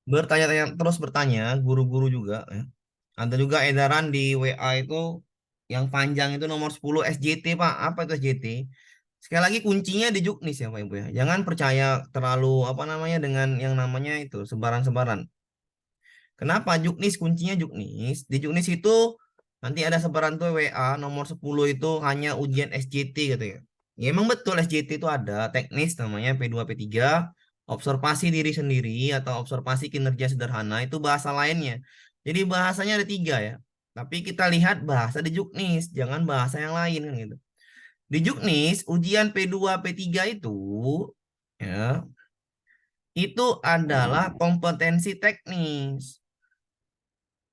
bertanya-tanya terus bertanya, guru-guru juga ya. Ada juga edaran di WA itu yang panjang itu nomor 10 SJT, Pak. Apa itu SJT? Sekali lagi kuncinya di Juknis ya, Pak Ibu ya. Jangan percaya terlalu apa namanya dengan yang namanya itu sebaran-sebaran. Kenapa Juknis kuncinya Juknis? Di Juknis itu nanti ada sebaran tuh WA nomor 10 itu hanya ujian SJT gitu ya. Ya emang betul SJT itu ada teknis namanya P2 P3, observasi diri sendiri atau observasi kinerja sederhana itu bahasa lainnya. Jadi bahasanya ada tiga ya. Tapi kita lihat bahasa di Juknis, jangan bahasa yang lain kan gitu. Di Juknis ujian P2 P3 ya itu adalah kompetensi teknis.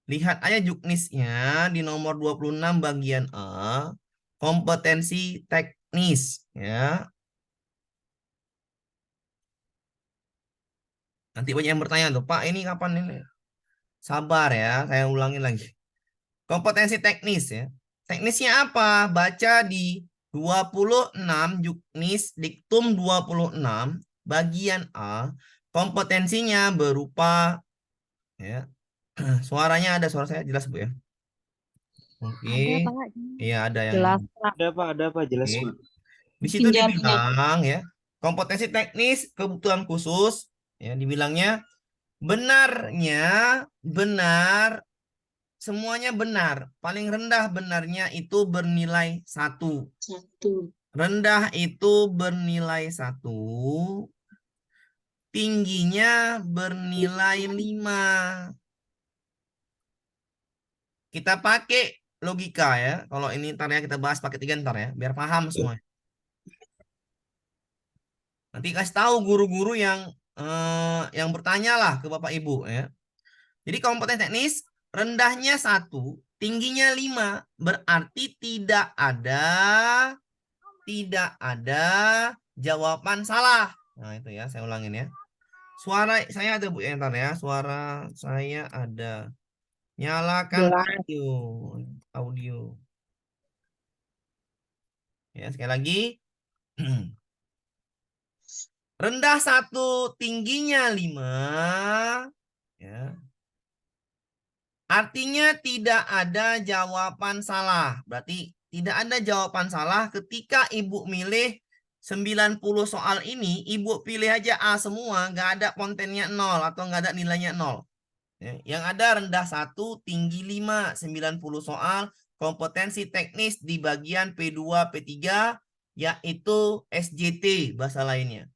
Lihat aja juknisnya di nomor 26 bagian A, kompetensi teknis ya. Nanti banyak yang bertanya tuh, Pak, ini kapan ini? Sabar ya, saya ulangi lagi. Kompetensi teknis ya. Teknisnya apa? Baca di 26 juknis diktum 26 bagian A. Kompetensinya berupa ya. Suaranya ada suara saya jelas, Bu ya. Oke. Ada Pak, Iya, ada yang jelas Pak. Ada Pak, jelas oke. Pak. Di situ Pinjamnya. dibilang ya, kompetensi teknis kebutuhan khusus ya dibilangnya benarnya benar semuanya benar. Paling rendah benarnya itu bernilai 1. Satu. Rendah itu bernilai 1. Tingginya bernilai 5. Kita pakai logika ya. Kalau ini ntar ya kita bahas pakai 3 ntar ya. Biar paham semua. Nanti kasih tahu guru-guru yang bertanya lah ke Bapak Ibu ya. Jadi kompetensi teknis rendahnya 1, tingginya 5, berarti tidak ada jawaban salah. Nah, itu ya, saya ulangin ya. Suara saya ada Bu ya, ntar ya. Suara saya ada. Nyalakan Jelas. audio. Audio. Ya, sekali lagi. Rendah 1, tingginya 5. Ya. Artinya tidak ada jawaban salah. Berarti tidak ada jawaban salah ketika Ibu milih 90 soal ini, Ibu pilih aja A semua, nggak ada kontennya 0 atau nggak ada nilainya 0. Ya, yang ada rendah 1, tinggi 5, 90 soal, kompetensi teknis di bagian P2, P3, yaitu SJT bahasa lainnya.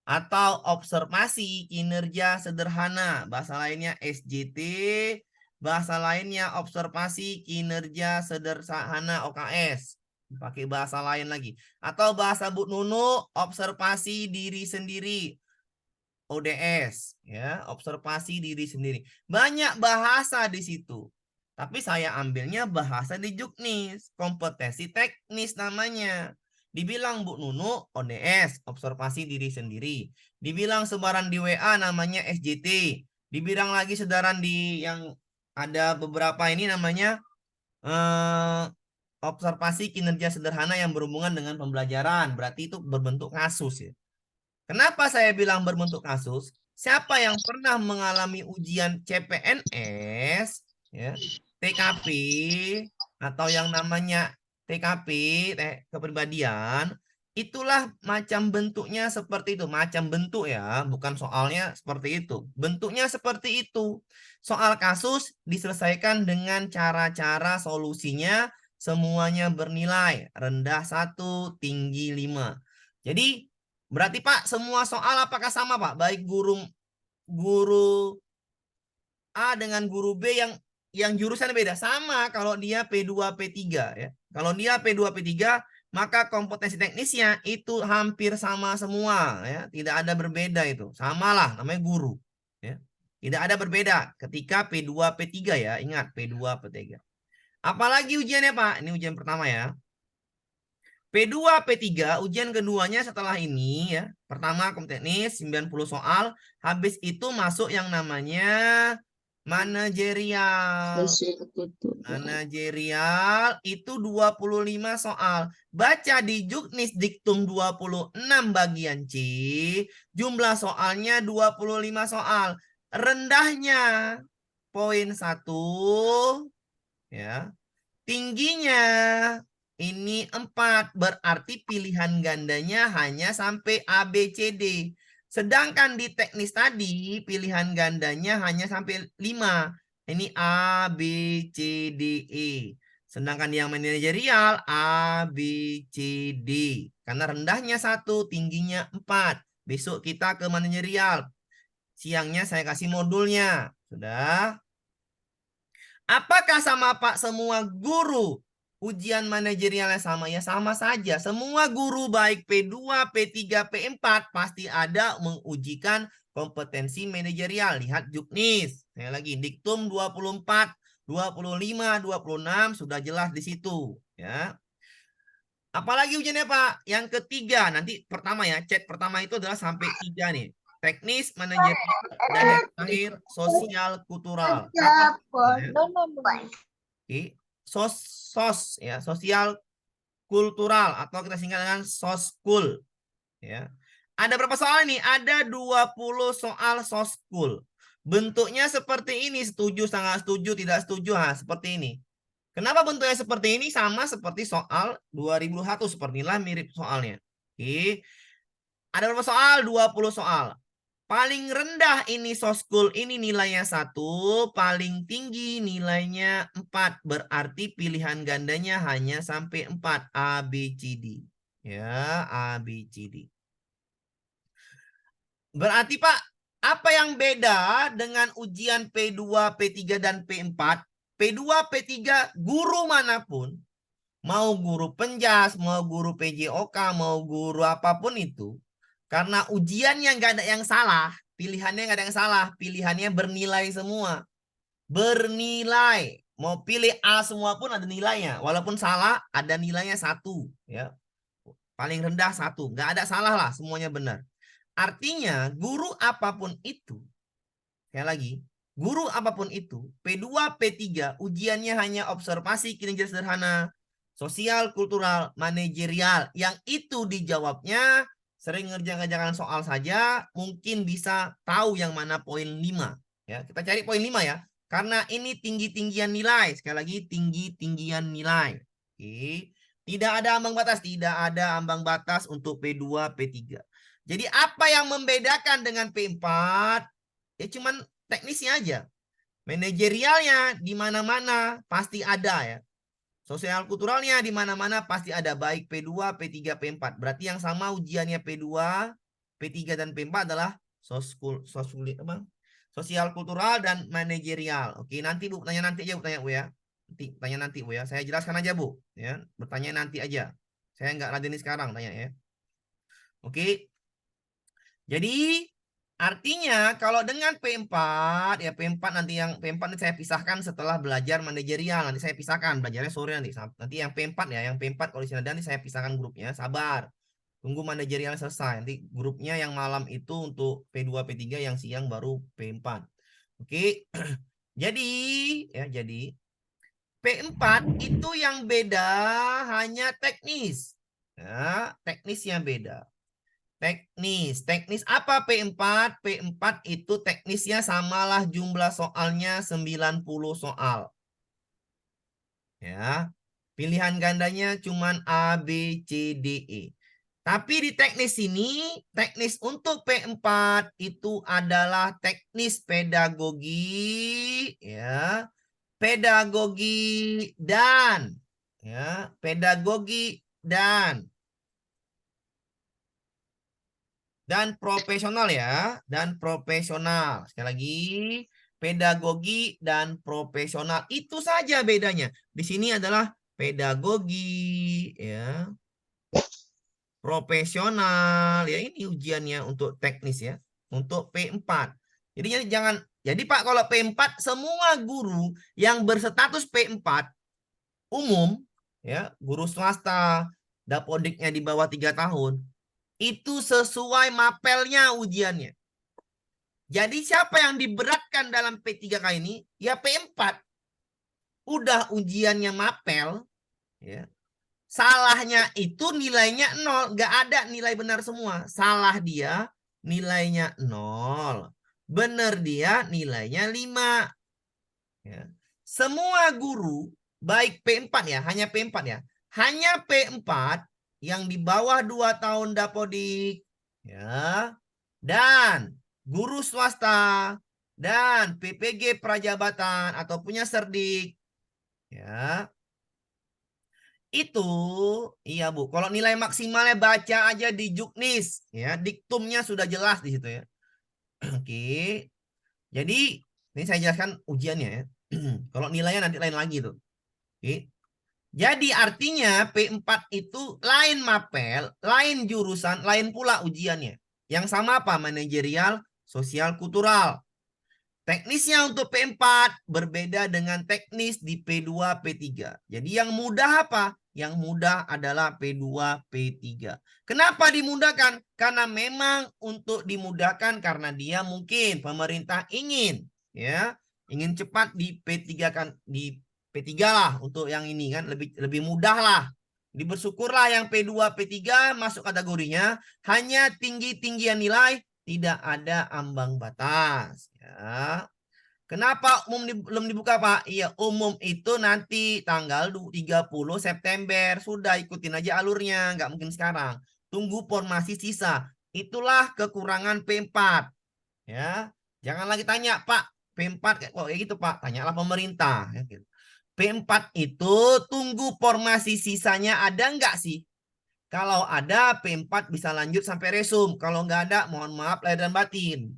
Atau observasi kinerja sederhana, bahasa lainnya SJT, bahasa lainnya observasi kinerja sederhana OKS. Pakai bahasa lain lagi. Atau bahasa Bu Nunu, observasi diri sendiri. ODS, ya, observasi diri sendiri. Banyak bahasa di situ. Tapi saya ambilnya bahasa di Juknis, kompetensi teknis namanya. Dibilang Bu Nunu, ODS, observasi diri sendiri. Dibilang sebaran di WA namanya SJT. Dibilang lagi sedaran di yang ada beberapa ini namanya eh, observasi kinerja sederhana yang berhubungan dengan pembelajaran. Berarti itu berbentuk kasus ya. Kenapa saya bilang berbentuk kasus? Siapa yang pernah mengalami ujian CPNS, ya, TKP, atau yang namanya TKP, kepribadian, itulah macam bentuknya seperti itu. Macam bentuk ya, bukan soalnya seperti itu. Bentuknya seperti itu. Soal kasus diselesaikan dengan cara-cara solusinya semuanya bernilai rendah 1, tinggi 5. Jadi berarti Pak, semua soal apakah sama Pak? Baik guru guru A dengan guru B yang jurusan beda sama kalau dia P2 P3 ya. Kalau dia P2 P3 maka kompetensi teknisnya itu hampir sama semua ya, tidak ada berbeda itu. Samalah namanya guru ya. Tidak ada berbeda ketika P2 P3 ya. Ingat P2 P3. Apalagi ujiannya Pak? Ini ujian pertama ya. P2, P3, ujian keduanya setelah ini ya. Pertama teknis 90 soal, habis itu masuk yang namanya Manajerial. Manajerial itu 25 soal. Baca di Juknis Diktum 26 bagian C. Jumlah soalnya 25 soal. Rendahnya poin 1. Ya. Tingginya ini 4. Berarti pilihan gandanya hanya sampai A, B, C, D. Sedangkan di teknis tadi pilihan gandanya hanya sampai 5. Ini A, B, C, D, E. Sedangkan yang manajerial A, B, C, D. Karena rendahnya 1, tingginya 4. Besok kita ke manajerial. Siangnya saya kasih modulnya. Sudah? Apakah sama Pak semua guru ujian manajerialnya sama? Ya sama saja. Semua guru baik P2, P3, P4 pasti ada mengujikan kompetensi manajerial. Lihat Juknis. Saya lagi Diktum 24, 25, 26 sudah jelas di situ, ya. Apalagi ujiannya Pak? Yang ketiga, nanti pertama ya, chat pertama itu adalah sampai 3 nih. Teknis, manajerial, dan yang terakhir sosial kultural. Oke. Sos ya, sosial kultural atau kita singkat dengan soskul, ya. Ada berapa soal ini? Ada 20 soal soskul. Bentuknya seperti ini, setuju, sangat setuju, tidak setuju, seperti ini. Kenapa bentuknya seperti ini? Sama seperti soal 2001, sepertilah mirip soalnya. Oke. Ada berapa soal? 20 soal. Paling rendah ini soskul ini nilainya 1, paling tinggi nilainya 4. Berarti pilihan gandanya hanya sampai 4. A, B, C, D. Ya, A, B, C, D. Berarti Pak, apa yang beda dengan ujian P2, P3, dan P4? P2, P3, guru manapun, mau guru penjas, mau guru PJOK, mau guru apapun itu, karena ujiannya nggak ada yang salah, pilihannya nggak ada yang salah, pilihannya bernilai semua. Bernilai. Mau pilih A semua pun ada nilainya. Walaupun salah, ada nilainya 1. Ya. Paling rendah 1. Nggak ada salah lah, semuanya benar. Artinya, guru apapun itu, sekali lagi, guru apapun itu, P2, P3, ujiannya hanya observasi kinerja sederhana, sosial, kultural, manajerial. Yang itu dijawabnya sering ngerjakan soal saja, mungkin bisa tahu yang mana poin 5. Ya, kita cari poin 5 ya. Karena ini tinggi-tinggian nilai. Sekali lagi, tinggi-tinggian nilai. Oke. Tidak ada ambang batas. Tidak ada ambang batas untuk P2, P3. Jadi apa yang membedakan dengan P4? Ya cuman teknisnya aja. Manajerialnya di mana-mana pasti ada ya. Sosial kulturalnya di mana-mana pasti ada, baik P2, P3, P4. Berarti yang sama ujiannya P2, P3 dan P4 adalah sosial kultural dan manajerial. Oke, nanti Bu tanya nanti aja Bu, tanya Bu ya. Nanti tanya nanti Bu ya. Saya jelaskan aja Bu ya. Bertanya nanti aja. Saya nggak ladeni sekarang tanya ya. Oke. Jadi artinya kalau dengan P4, ya P4 nanti yang P4 nanti saya pisahkan setelah belajar manajerial. Nanti saya pisahkan, belajarnya sore nanti. Nanti yang P4 ya, yang P4 kalau di sini nanti saya pisahkan grupnya. Sabar. Tunggu manajerial selesai. Nanti grupnya yang malam itu untuk P2, P3, yang siang baru P4. Oke. Jadi P4 itu yang beda hanya teknis. Ya, teknisnya beda. Teknis apa P4? P4 itu teknisnya samalah jumlah soalnya 90 soal. Ya. Pilihan gandanya cuman A, B, C, D, E. Tapi di teknis ini, teknis untuk P4 itu adalah teknis pedagogi, ya. Pedagogi dan profesional ya, dan profesional. Sekali lagi, pedagogi dan profesional itu saja bedanya. Di sini adalah pedagogi ya, profesional ya, ini ujiannya untuk teknis ya, untuk P4. Jadi Pak, kalau P4 semua guru yang berstatus P4 umum ya, guru swasta, dapodiknya di bawah 3 tahun, itu sesuai mapelnya ujiannya. Jadi siapa yang diberatkan dalam P3K ini? Ya P4. Udah ujiannya mapel, ya. Salahnya itu nilainya 0. Nggak ada nilai benar semua. Salah dia nilainya 0. Benar dia nilainya 5. Ya. Semua guru, baik P4 ya, hanya P4 ya. Hanya P4 yang di bawah 2 tahun Dapodik. Ya. Dan guru swasta dan PPG Prajabatan atau punya Serdik. Ya. Itu, iya Bu. Kalau nilai maksimalnya baca aja di Juknis, ya, diktumnya sudah jelas di situ ya. Oke. Jadi, ini saya jelaskan ujiannya ya. Kalau nilainya nanti lain lagi tuh. Oke. Jadi artinya P4 itu lain mapel, lain jurusan, lain pula ujiannya. Yang sama apa? Manajerial, sosial, kultural. Teknisnya untuk P4 berbeda dengan teknis di P2, P3. Jadi yang mudah apa? Yang mudah adalah P2, P3. Kenapa dimudahkan? Karena memang untuk dimudahkan karena dia mungkin pemerintah ingin ya, ingin cepat di P3 kan, di P3 lah untuk yang ini kan lebih mudah lah. Bersyukurlah yang P2, P3 masuk kategorinya hanya tinggi-tinggian nilai, tidak ada ambang batas ya. Kenapa umum belum dibuka Pak? Iya, umum itu nanti tanggal 30 September. Sudah ikutin aja alurnya, nggak mungkin sekarang. Tunggu formasi sisa. Itulah kekurangan P4. Ya, jangan lagi tanya Pak, P4 kok kayak gitu Pak? Tanyalah pemerintah. Ya, gitu. P4 itu tunggu formasi sisanya ada nggak sih? Kalau ada P4 bisa lanjut sampai resum. Kalau nggak ada, mohon maaf lahir dan batin.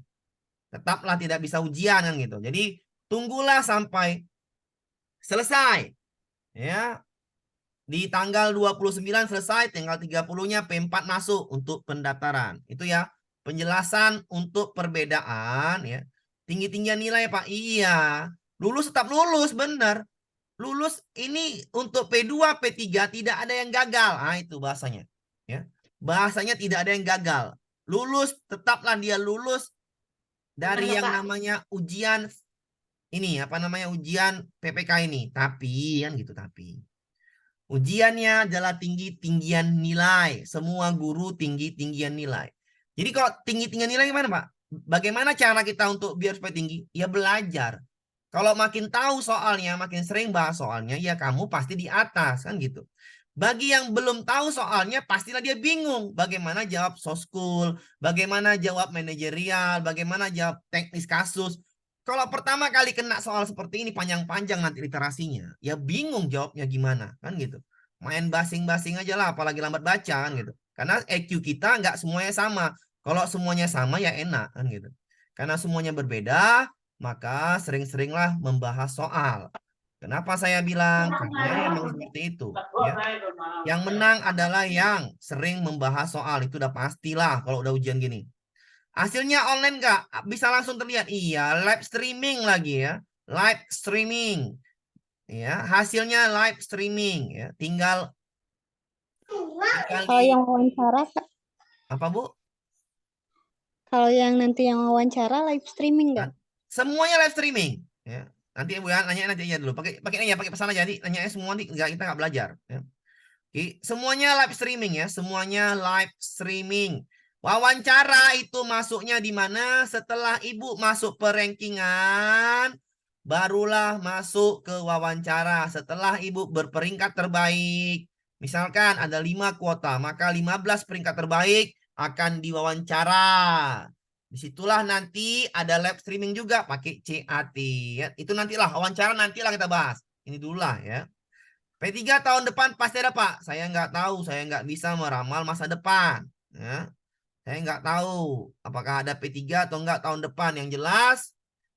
Tetaplah tidak bisa ujian kan gitu. Jadi tunggulah sampai selesai ya. Di tanggal 29 selesai, tanggal 30-nya P4 masuk untuk pendaftaran. Itu ya penjelasan untuk perbedaan ya. Tinggi-tinggian nilai Pak. Iya. Lulus tetap lulus benar. Lulus ini untuk P2, P3 tidak ada yang gagal. Ah itu bahasanya. Ya. Bahasanya tidak ada yang gagal. Lulus tetaplah dia lulus dari yang namanya ujian ini apa namanya ujian PPK ini. Tapi kan gitu tapi ujiannya adalah tinggi-tinggian nilai. Semua guru tinggi-tinggian nilai. Jadi kalau tinggi-tinggian nilai gimana Pak? Bagaimana cara kita untuk biar supaya tinggi? Ya belajar. Kalau makin tahu soalnya, makin sering bahas soalnya, ya kamu pasti di atas kan gitu. Bagi yang belum tahu soalnya, pastilah dia bingung bagaimana jawab soskul, bagaimana jawab manajerial, bagaimana jawab teknis kasus. Kalau pertama kali kena soal seperti ini panjang-panjang nanti literasinya, ya bingung jawabnya gimana kan gitu. Main basing-basing aja lah, apalagi lambat baca kan gitu. Karena EQ kita nggak semuanya sama. Kalau semuanya sama ya enak kan gitu. Karena semuanya berbeda, maka sering-seringlah membahas soal. Kenapa saya bilang? Karena memang seperti itu. Ya. Yang menang adalah yang sering membahas soal. Itu udah pastilah kalau udah ujian gini. Hasilnya online nggak? Bisa langsung terlihat. Iya, live streaming lagi ya. Live streaming. Ya, hasilnya live streaming ya. Tinggal Kalau yang wawancara, apa Bu? kalau yang nanti yang wawancara live streaming nggak? Semuanya live streaming ya. Nanti Bu ya nanya nanti aja dulu. Pakai ya pakai pesan aja nanti nanya semua nanti kita nggak belajar ya. Oke, semuanya live streaming ya, semuanya live streaming. Wawancara itu masuknya di mana? Setelah Ibu masuk perankingan, barulah masuk ke wawancara. Setelah Ibu berperingkat terbaik, misalkan ada 5 kuota, maka 15 peringkat terbaik akan diwawancara. Disitulah nanti ada live streaming juga pakai CAT. Ya. Itu nantilah wawancara nantilah kita bahas. Ini dulu lah ya. P3 tahun depan pasti ada Pak. Saya nggak tahu, saya nggak bisa meramal masa depan. Ya. Saya nggak tahu apakah ada P3 atau nggak tahun depan. Yang jelas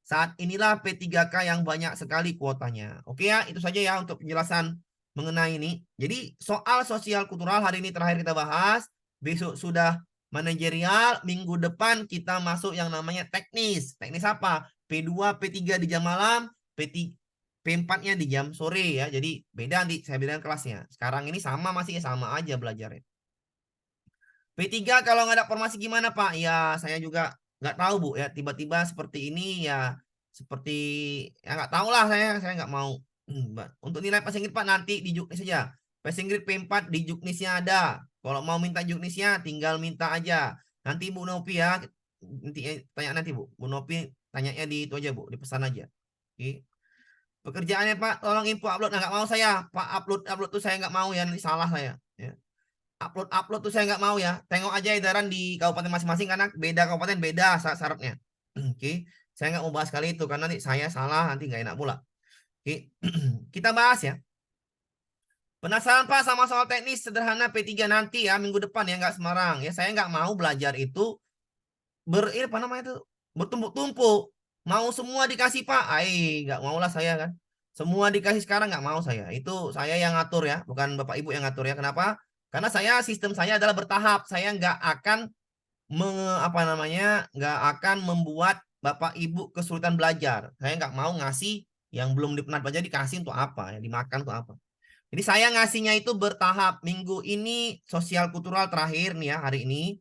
saat inilah P3K yang banyak sekali kuotanya. Oke ya, itu saja ya untuk penjelasan mengenai ini. Jadi soal sosial kultural hari ini terakhir kita bahas. Besok sudah manajerial. Minggu depan kita masuk yang namanya teknis. Teknis apa? P2, P3 di jam malam, P3, P4-nya di jam sore ya. Jadi beda nanti saya bedakan kelasnya. Sekarang ini sama masih sama aja belajarnya. P3 kalau nggak ada formasi gimana Pak? Ya saya juga nggak tahu Bu ya, tiba-tiba seperti ini ya, seperti ya nggak tahu lah, saya nggak mau. Untuk nilai passing grade Pak nanti di juknis saja. Passing grade P4 di juknisnya ada. Kalau mau minta juknisnya tinggal minta aja. Nanti Bu Nopi ya, nanti tanya nanti Bu Nopi tanyanya di itu aja Bu, di pesan aja. Oke. Pekerjaannya Pak, tolong info upload. Nah, nggak mau saya. Pak, upload tuh saya nggak mau ya, nanti salah saya. Ya. Upload tuh saya nggak mau ya. Tengok aja edaran di kabupaten masing-masing karena beda kabupaten beda syaratnya. Oke, saya nggak mau bahas kali itu karena nanti saya salah nanti nggak enak pula. Oke, kita bahas ya. Penasaran Pak sama soal teknis sederhana P3 nanti ya minggu depan ya, nggak Semarang ya. Saya nggak mau belajar itu apa namanya itu, bertumpuk-tumpuk. Mau semua dikasih Pak, nggak mau lah saya kan. Semua dikasih sekarang nggak mau saya. Itu saya yang ngatur ya, bukan Bapak Ibu yang ngatur ya. Kenapa? Karena sistem saya adalah bertahap. Saya nggak akan apa namanya, nggak akan membuat Bapak Ibu kesulitan belajar. Saya nggak mau ngasih yang belum pernah belajar dikasih untuk apa ya, dimakan untuk apa. Jadi saya ngasihnya itu bertahap. Minggu ini sosial kultural terakhir nih ya, hari ini.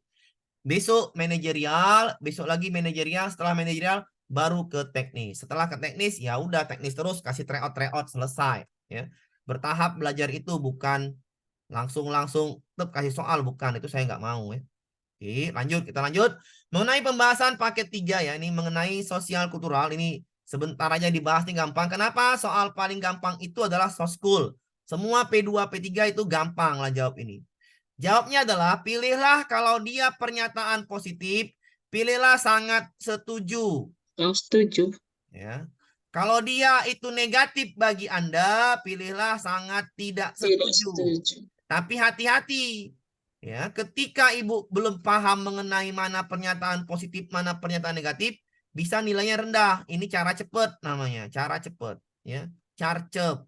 Besok manajerial, besok lagi manajerial, setelah manajerial baru ke teknis. Setelah ke teknis ya udah teknis terus, kasih tryout selesai ya. Bertahap belajar itu bukan langsung tetap kasih soal, bukan, itu saya nggak mau ya. Oke, kita lanjut. Mengenai pembahasan paket 3 ya, ini mengenai sosial kultural, ini sebentar aja dibahas nih, gampang. Kenapa? Soal paling gampang itu adalah soskul. Semua P2, P3 itu gampang lah jawab ini. Jawabnya adalah pilihlah kalau dia pernyataan positif, pilihlah sangat setuju. Setuju. Ya. Kalau dia itu negatif bagi Anda, pilihlah sangat tidak Tidak setuju. setuju. Tapi hati-hati. Ya, ketika Ibu belum paham mengenai mana pernyataan positif, mana pernyataan negatif, bisa nilainya rendah. Ini cara cepat namanya, cara cepat, ya. Carcep.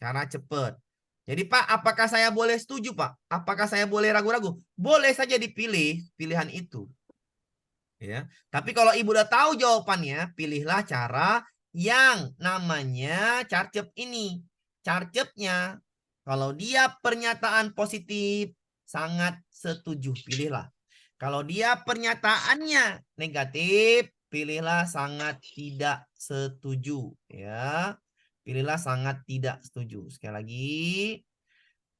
Cara cepat. Jadi Pak, apakah saya boleh setuju Pak? Apakah saya boleh ragu-ragu? Boleh saja dipilih pilihan itu. Ya. Tapi kalau Ibu udah tahu jawabannya, pilihlah cara yang namanya carcep ini. Carcepnya, kalau dia pernyataan positif, sangat setuju, pilihlah. Kalau dia pernyataannya negatif, pilihlah sangat tidak setuju. Ya, pilihlah sangat tidak setuju. Sekali lagi,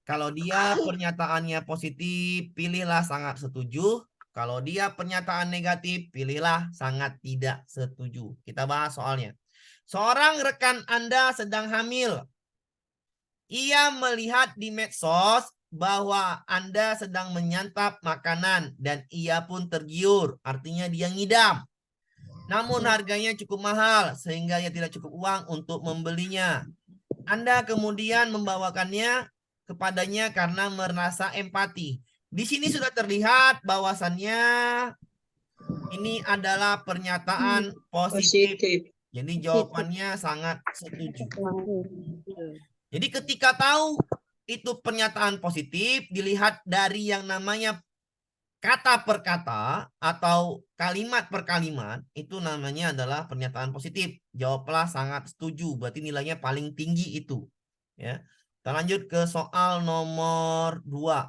kalau dia pernyataannya positif, pilihlah sangat setuju. Kalau dia pernyataan negatif, pilihlah sangat tidak setuju. Kita bahas soalnya. Seorang rekan Anda sedang hamil. Ia melihat di medsos bahwa Anda sedang menyantap makanan dan ia pun tergiur. Artinya dia ngidam. Namun harganya cukup mahal sehingga ia tidak cukup uang untuk membelinya. Anda kemudian membawakannya kepadanya karena merasa empati. Di sini sudah terlihat bahwasannya ini adalah pernyataan positif. Positif. Jadi jawabannya sangat setuju. Jadi ketika tahu itu pernyataan positif, dilihat dari yang namanya kata per kata atau kalimat per kalimat, itu namanya adalah pernyataan positif. Jawablah sangat setuju, berarti nilainya paling tinggi itu. Ya. Kita lanjut ke soal nomor 2.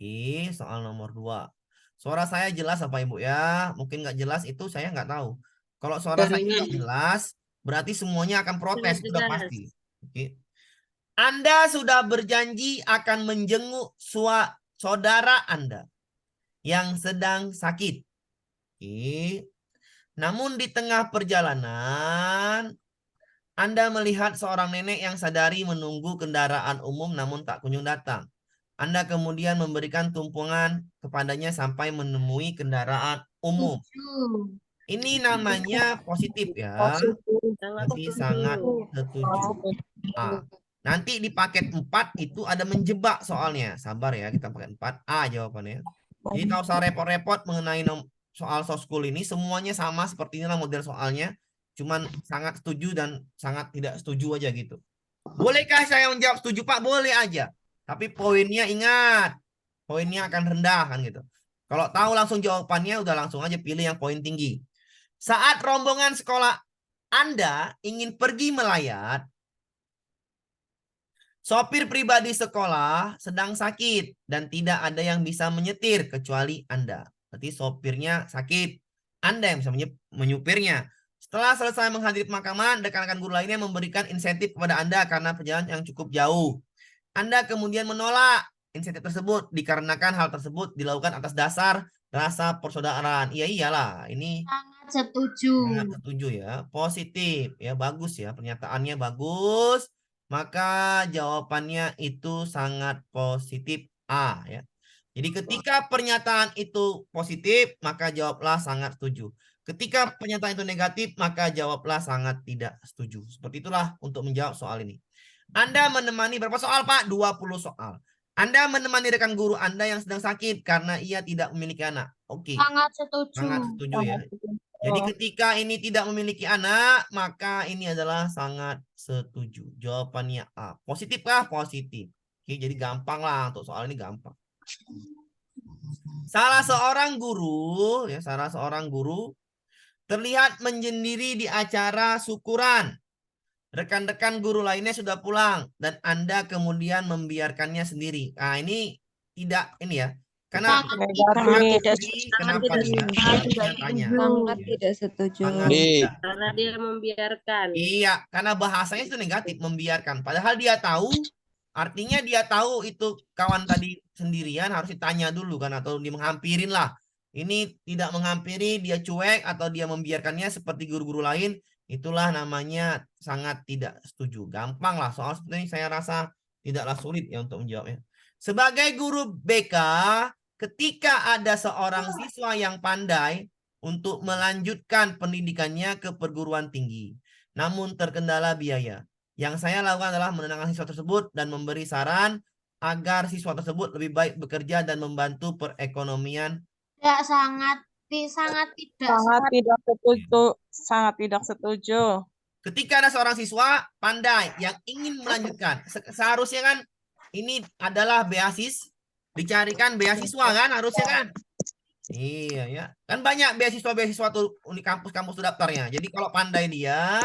Oke, soal nomor 2. Suara saya jelas apa Ibu ya? Mungkin nggak jelas itu saya nggak tahu. Kalau suara saya Dengar. nggak jelas, berarti semuanya akan protes, Sangat sudah jelas. pasti. Oke. Anda sudah berjanji akan menjenguk saudara Anda yang sedang sakit. Oke. Namun di tengah perjalanan, Anda melihat seorang nenek yang sadari menunggu kendaraan umum namun tak kunjung datang. Anda kemudian memberikan tumpangan kepadanya sampai menemui kendaraan umum. Ini namanya positif ya. Berarti sangat setuju. A. Nanti di paket 4 itu ada menjebak soalnya. Sabar ya, kita paket 4. A jawabannya. Jadi tak usah repot-repot mengenai soal soskul ini. Semuanya sama seperti inilah model soalnya. Cuman sangat setuju dan sangat tidak setuju aja gitu. Bolehkah saya menjawab setuju Pak? Boleh aja. Tapi poinnya ingat. Poinnya akan rendah kan gitu. Kalau tahu langsung jawabannya udah langsung aja pilih yang poin tinggi. Saat rombongan sekolah Anda ingin pergi melayat, sopir pribadi sekolah sedang sakit dan tidak ada yang bisa menyetir kecuali Anda. Berarti sopirnya sakit. Anda yang bisa menyupirnya. Setelah selesai menghadiri pemakaman, rekan-rekan guru lainnya memberikan insentif kepada Anda karena perjalanan yang cukup jauh. Anda kemudian menolak insentif tersebut dikarenakan hal tersebut dilakukan atas dasar rasa persaudaraan. Iya iyalah, ini Sangat setuju. sangat setuju ya. Positif ya, bagus ya, pernyataannya bagus. Maka jawabannya itu sangat positif A ya. Jadi ketika pernyataan itu positif, maka jawablah sangat setuju. Ketika pernyataan itu negatif, maka jawablah sangat tidak setuju. Seperti itulah untuk menjawab soal ini. Anda menemani berapa soal, Pak? 20 soal. Anda menemani rekan guru Anda yang sedang sakit karena ia tidak memiliki anak. Oke, Sangat setuju. sangat setuju ya. Jadi ketika ini tidak memiliki anak, maka ini adalah sangat setuju. Jawabannya A. Positif kah? Positif. Oke, jadi gampang lah untuk soal ini gampang. Salah seorang guru terlihat menyendiri di acara syukuran. Rekan-rekan guru lainnya sudah pulang dan Anda kemudian membiarkannya sendiri. Nah, ini tidak ini ya. Karena kenapa dia? Tanya. Sangat tidak setuju. Sangat tidak. Karena dia membiarkan. Iya, karena bahasanya itu negatif, membiarkan. Padahal dia tahu, artinya dia tahu itu kawan tadi sendirian harus ditanya dulu kan, atau dia menghampirin lah. Ini tidak menghampiri, dia cuek atau dia membiarkannya seperti guru-guru lain, itulah namanya sangat tidak setuju. Gampang lah, soal seperti ini saya rasa tidaklah sulit ya untuk menjawabnya. Sebagai guru BK, ketika ada seorang siswa yang pandai untuk melanjutkan pendidikannya ke perguruan tinggi, namun terkendala biaya. Yang saya lakukan adalah menenangkan siswa tersebut dan memberi saran agar siswa tersebut lebih baik bekerja dan membantu perekonomian. Tidak, sangat tidak. Sangat tidak setuju. Sangat tidak setuju. Ketika ada seorang siswa pandai yang ingin melanjutkan, seharusnya kan ini adalah beasiswa, dicarikan beasiswa kan harusnya kan. Iya ya, kan banyak beasiswa tuh di kampus-kampus tuh daftarnya. Jadi kalau pandai dia,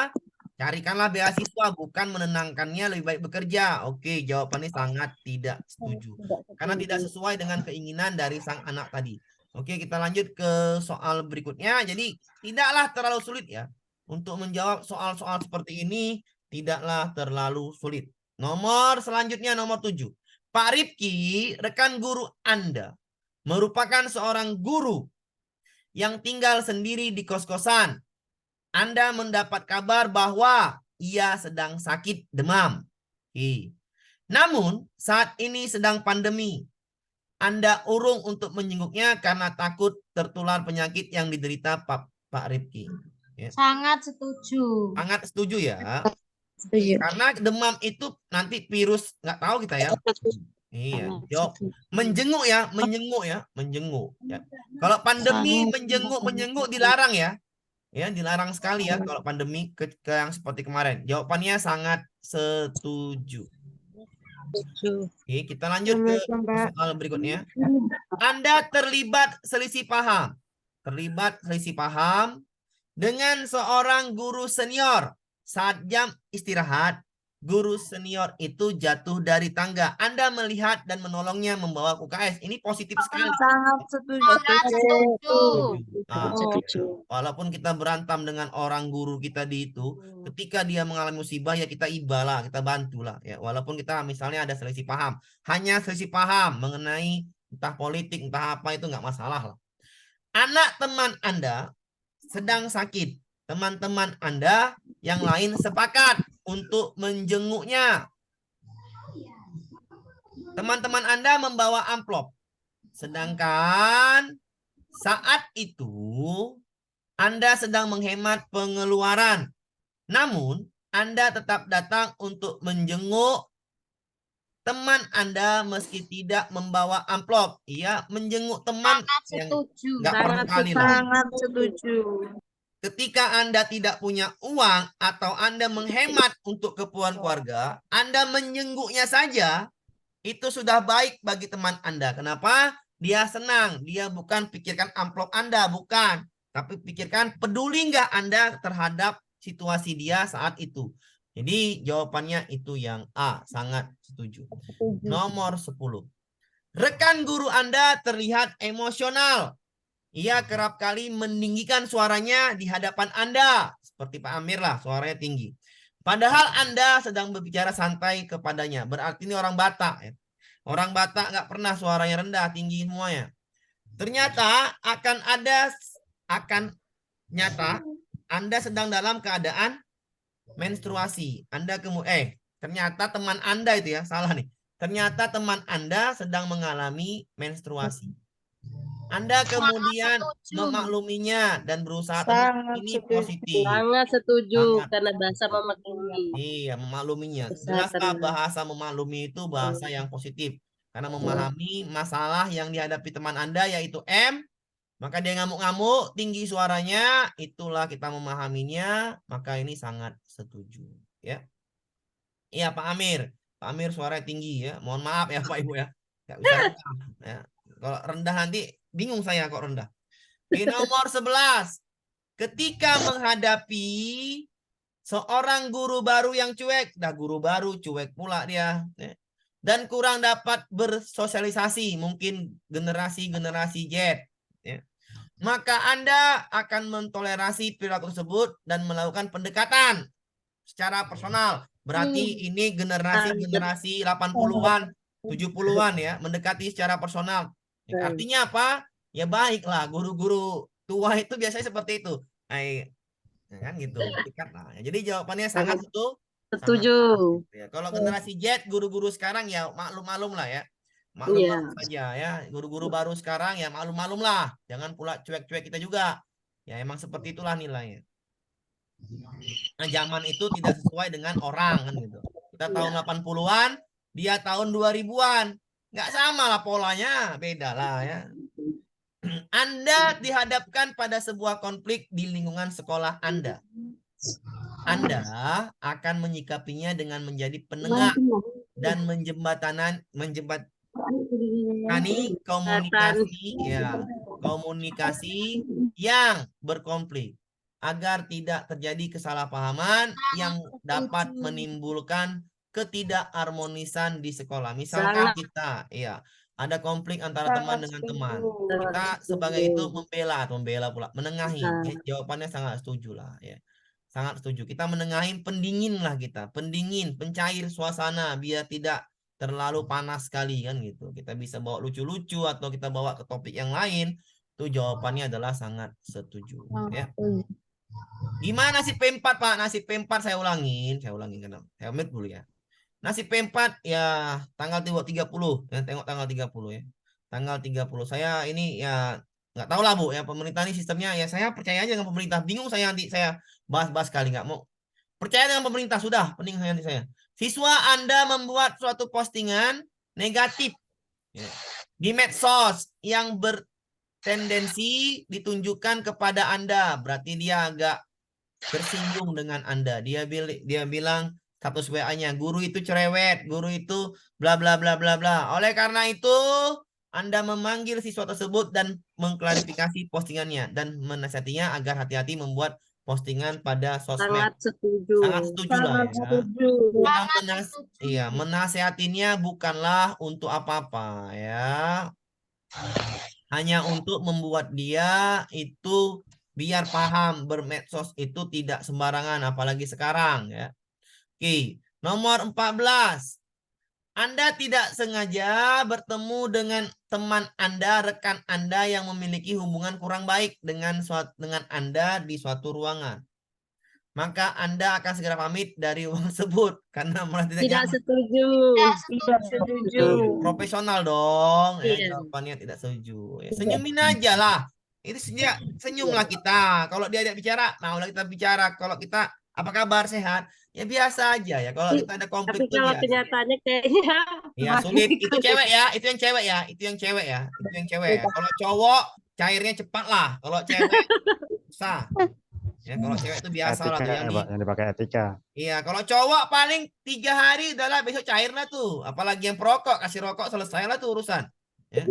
carikanlah beasiswa, bukan menenangkannya lebih baik bekerja. Oke, jawabannya sangat tidak setuju. Karena tidak sesuai dengan keinginan dari sang anak tadi. Oke, kita lanjut ke soal berikutnya. Jadi tidaklah terlalu sulit ya. Untuk menjawab soal-soal seperti ini, tidaklah terlalu sulit. Nomor selanjutnya, nomor 7. Pak Rifki, rekan guru Anda, merupakan seorang guru yang tinggal sendiri di kos-kosan. Anda mendapat kabar bahwa ia sedang sakit demam. Namun, saat ini sedang pandemi. Anda urung untuk menjenguknya karena takut tertular penyakit yang diderita Pak Rifki. Ya. Sangat setuju. Sangat setuju ya. Setuju. Karena demam itu nanti virus, nggak tahu kita ya. Iya, jawab menjenguk ya. Kalau pandemi menjenguk dilarang ya. Ya, dilarang sekali ya kalau pandemi ke yang seperti kemarin. Jawabannya sangat setuju. Oke, kita lanjut ke soal berikutnya. Anda terlibat selisih paham. Dengan seorang guru senior. Saat jam istirahat, guru senior itu jatuh dari tangga. Anda melihat dan menolongnya membawa ke UKS. Ini positif sekali. Sangat setuju. Sangat setuju. Nah, walaupun kita berantem dengan orang guru kita di itu, ketika dia mengalami musibah ya kita ibalah, kita bantulah ya. Walaupun kita misalnya ada selisih paham, hanya selisih paham mengenai entah politik, entah apa itu nggak masalah lah. Anak teman Anda sedang sakit. Teman-teman Anda yang lain sepakat untuk menjenguknya. Teman-teman Anda membawa amplop. Sedangkan saat itu Anda sedang menghemat pengeluaran. Namun, Anda tetap datang untuk menjenguk teman Anda meski tidak membawa amplop. Iya, menjenguk teman Sangat yang setuju. nggak perlu kali lah. Sangat setuju. Ketika Anda tidak punya uang atau Anda menghemat untuk keperluan keluarga, Anda menjenguknya saja, itu sudah baik bagi teman Anda. Kenapa? Dia senang. Dia bukan pikirkan amplop Anda, bukan. Tapi pikirkan peduli nggak Anda terhadap situasi dia saat itu. Jadi jawabannya itu yang A, sangat setuju. Nomor 10. Rekan guru Anda terlihat emosional Ia kerap kali meninggikan suaranya di hadapan Anda. Seperti Pak Amir lah, suaranya tinggi. Padahal Anda sedang berbicara santai kepadanya. Berarti ini orang Batak. Ya. Orang Batak nggak pernah suaranya rendah, tinggi semuanya. Ternyata akan nyata Anda sedang dalam keadaan menstruasi. Ternyata teman Anda itu ya, salah nih. Ternyata teman Anda sedang mengalami menstruasi. Anda kemudian memakluminya dan berusaha tenang. Sangat Ini setuju. positif. Sangat setuju Sangat. karena bahasa memaklumi. Iya, memakluminya. Bisa Jelaslah tenang. bahasa memaklumi itu bahasa yang positif. Karena memahami masalah yang dihadapi teman Anda yaitu M, maka dia ngamuk-ngamuk, tinggi suaranya, itulah kita memahaminya, maka ini sangat setuju. Ya. Iya, Pak Amir. Pak Amir suaranya tinggi ya. Mohon maaf ya Pak Ibu ya. Nggak bisa rendah. Ya. Kalau rendah nanti bingung saya kok rendah. Di nomor 11. Ketika menghadapi seorang guru baru yang cuek. Dah guru baru cuek pula dia. Ya. Dan kurang dapat bersosialisasi. Mungkin generasi-generasi Z. Ya. Maka Anda akan mentolerasi perilaku tersebut dan melakukan pendekatan secara personal. Berarti ini generasi 80-an, 70-an ya, mendekati secara personal. Ya, artinya apa? Ya baiklah, guru-guru tua itu biasanya seperti itu. Ya kan gitu, dekat lah. Ya, jadi jawabannya sangat Setuju. ya. Kalau generasi Z, guru-guru sekarang ya maklum-maklum lah ya. Iya. Maklum-maklum saja ya. Guru-guru baru sekarang ya maklum-maklum lah. Jangan pula cuek-cuek kita juga. Ya emang seperti itulah nilainya. Nah, zaman itu tidak sesuai dengan orang kan gitu. Kita tahun 80-an, dia tahun 2000-an. Nggak sama lah polanya, beda lah ya. Anda dihadapkan pada sebuah konflik di lingkungan sekolah Anda. Anda akan menyikapinya dengan menjadi penengah dan menjembatani komunikasi yang berkonflik agar tidak terjadi kesalahpahaman yang dapat menimbulkan ketidakharmonisan di sekolah. Misalkan kita ada konflik antara teman dengan teman. Kita sebagai itu membela pula, menengahi. Ya, jawabannya sangat setuju lah ya. Sangat setuju. Kita menengahin, pendingin lah kita. Pendingin, pencair suasana biar tidak terlalu panas sekali kan gitu. Kita bisa bawa lucu-lucu atau kita bawa ke topik yang lain. Itu jawabannya adalah sangat setuju ya. Gimana nasi P4 Pak? Nasi P4 saya ulangin kan. Saya ambil dulu ya. Nasi P4 ya tanggal 30 ya, tengok tanggal 30 ya. Tanggal 30 saya ini ya nggak tahu lah Bu ya, pemerintah ini sistemnya ya, saya percaya aja dengan pemerintah. Bingung saya nanti saya bahas-bahas kali, nggak mau percaya dengan pemerintah, sudah pening nanti saya. Siswa Anda membuat suatu postingan negatif ya, di medsos yang bertendensi ditunjukkan kepada Anda, berarti dia agak tersinggung dengan Anda. Dia bilang status WA-nya, guru itu cerewet, guru itu bla bla bla bla bla. Oleh karena itu, Anda memanggil siswa tersebut dan mengklarifikasi postingannya dan menasihatinya agar hati-hati membuat postingan pada sosmed. Sangat setuju. Sangat setuju lah ya. Menasihatinya bukanlah untuk apa-apa ya. Hanya untuk membuat dia itu biar paham bermedsos itu tidak sembarangan, apalagi sekarang ya. Oke, nomor 14. Anda tidak sengaja bertemu dengan teman Anda, rekan Anda yang memiliki hubungan kurang baik dengan Anda di suatu ruangan. Maka Anda akan segera pamit dari ruang tersebut karena merasa tidak nyaman. Setuju. Tidak setuju. Profesional dong. Iya. Jawabannya tidak setuju. Ya, senyumin aja lah. Itu senyumlah kita. Kalau dia ajak bicara, maulah kita bicara. Kalau kita, apa kabar, sehat? Ya biasa aja ya. Kalau kita ada konflik Tapi kalau kenyataannya kayaknya ya sulit. Itu cewek ya. Itu yang cewek ya. Itu yang cewek ya. Itu yang cewek ya. Kalau cowok cairnya cepat lah. Kalau cewek susah. Ya kalau cewek itu biasa lah tuh yang dipakai etika. Iya, kalau cowok paling 3 hari udahlah, besok cair lah tuh. Apalagi yang perokok, kasih rokok, selesai lah tuh urusan. Ya.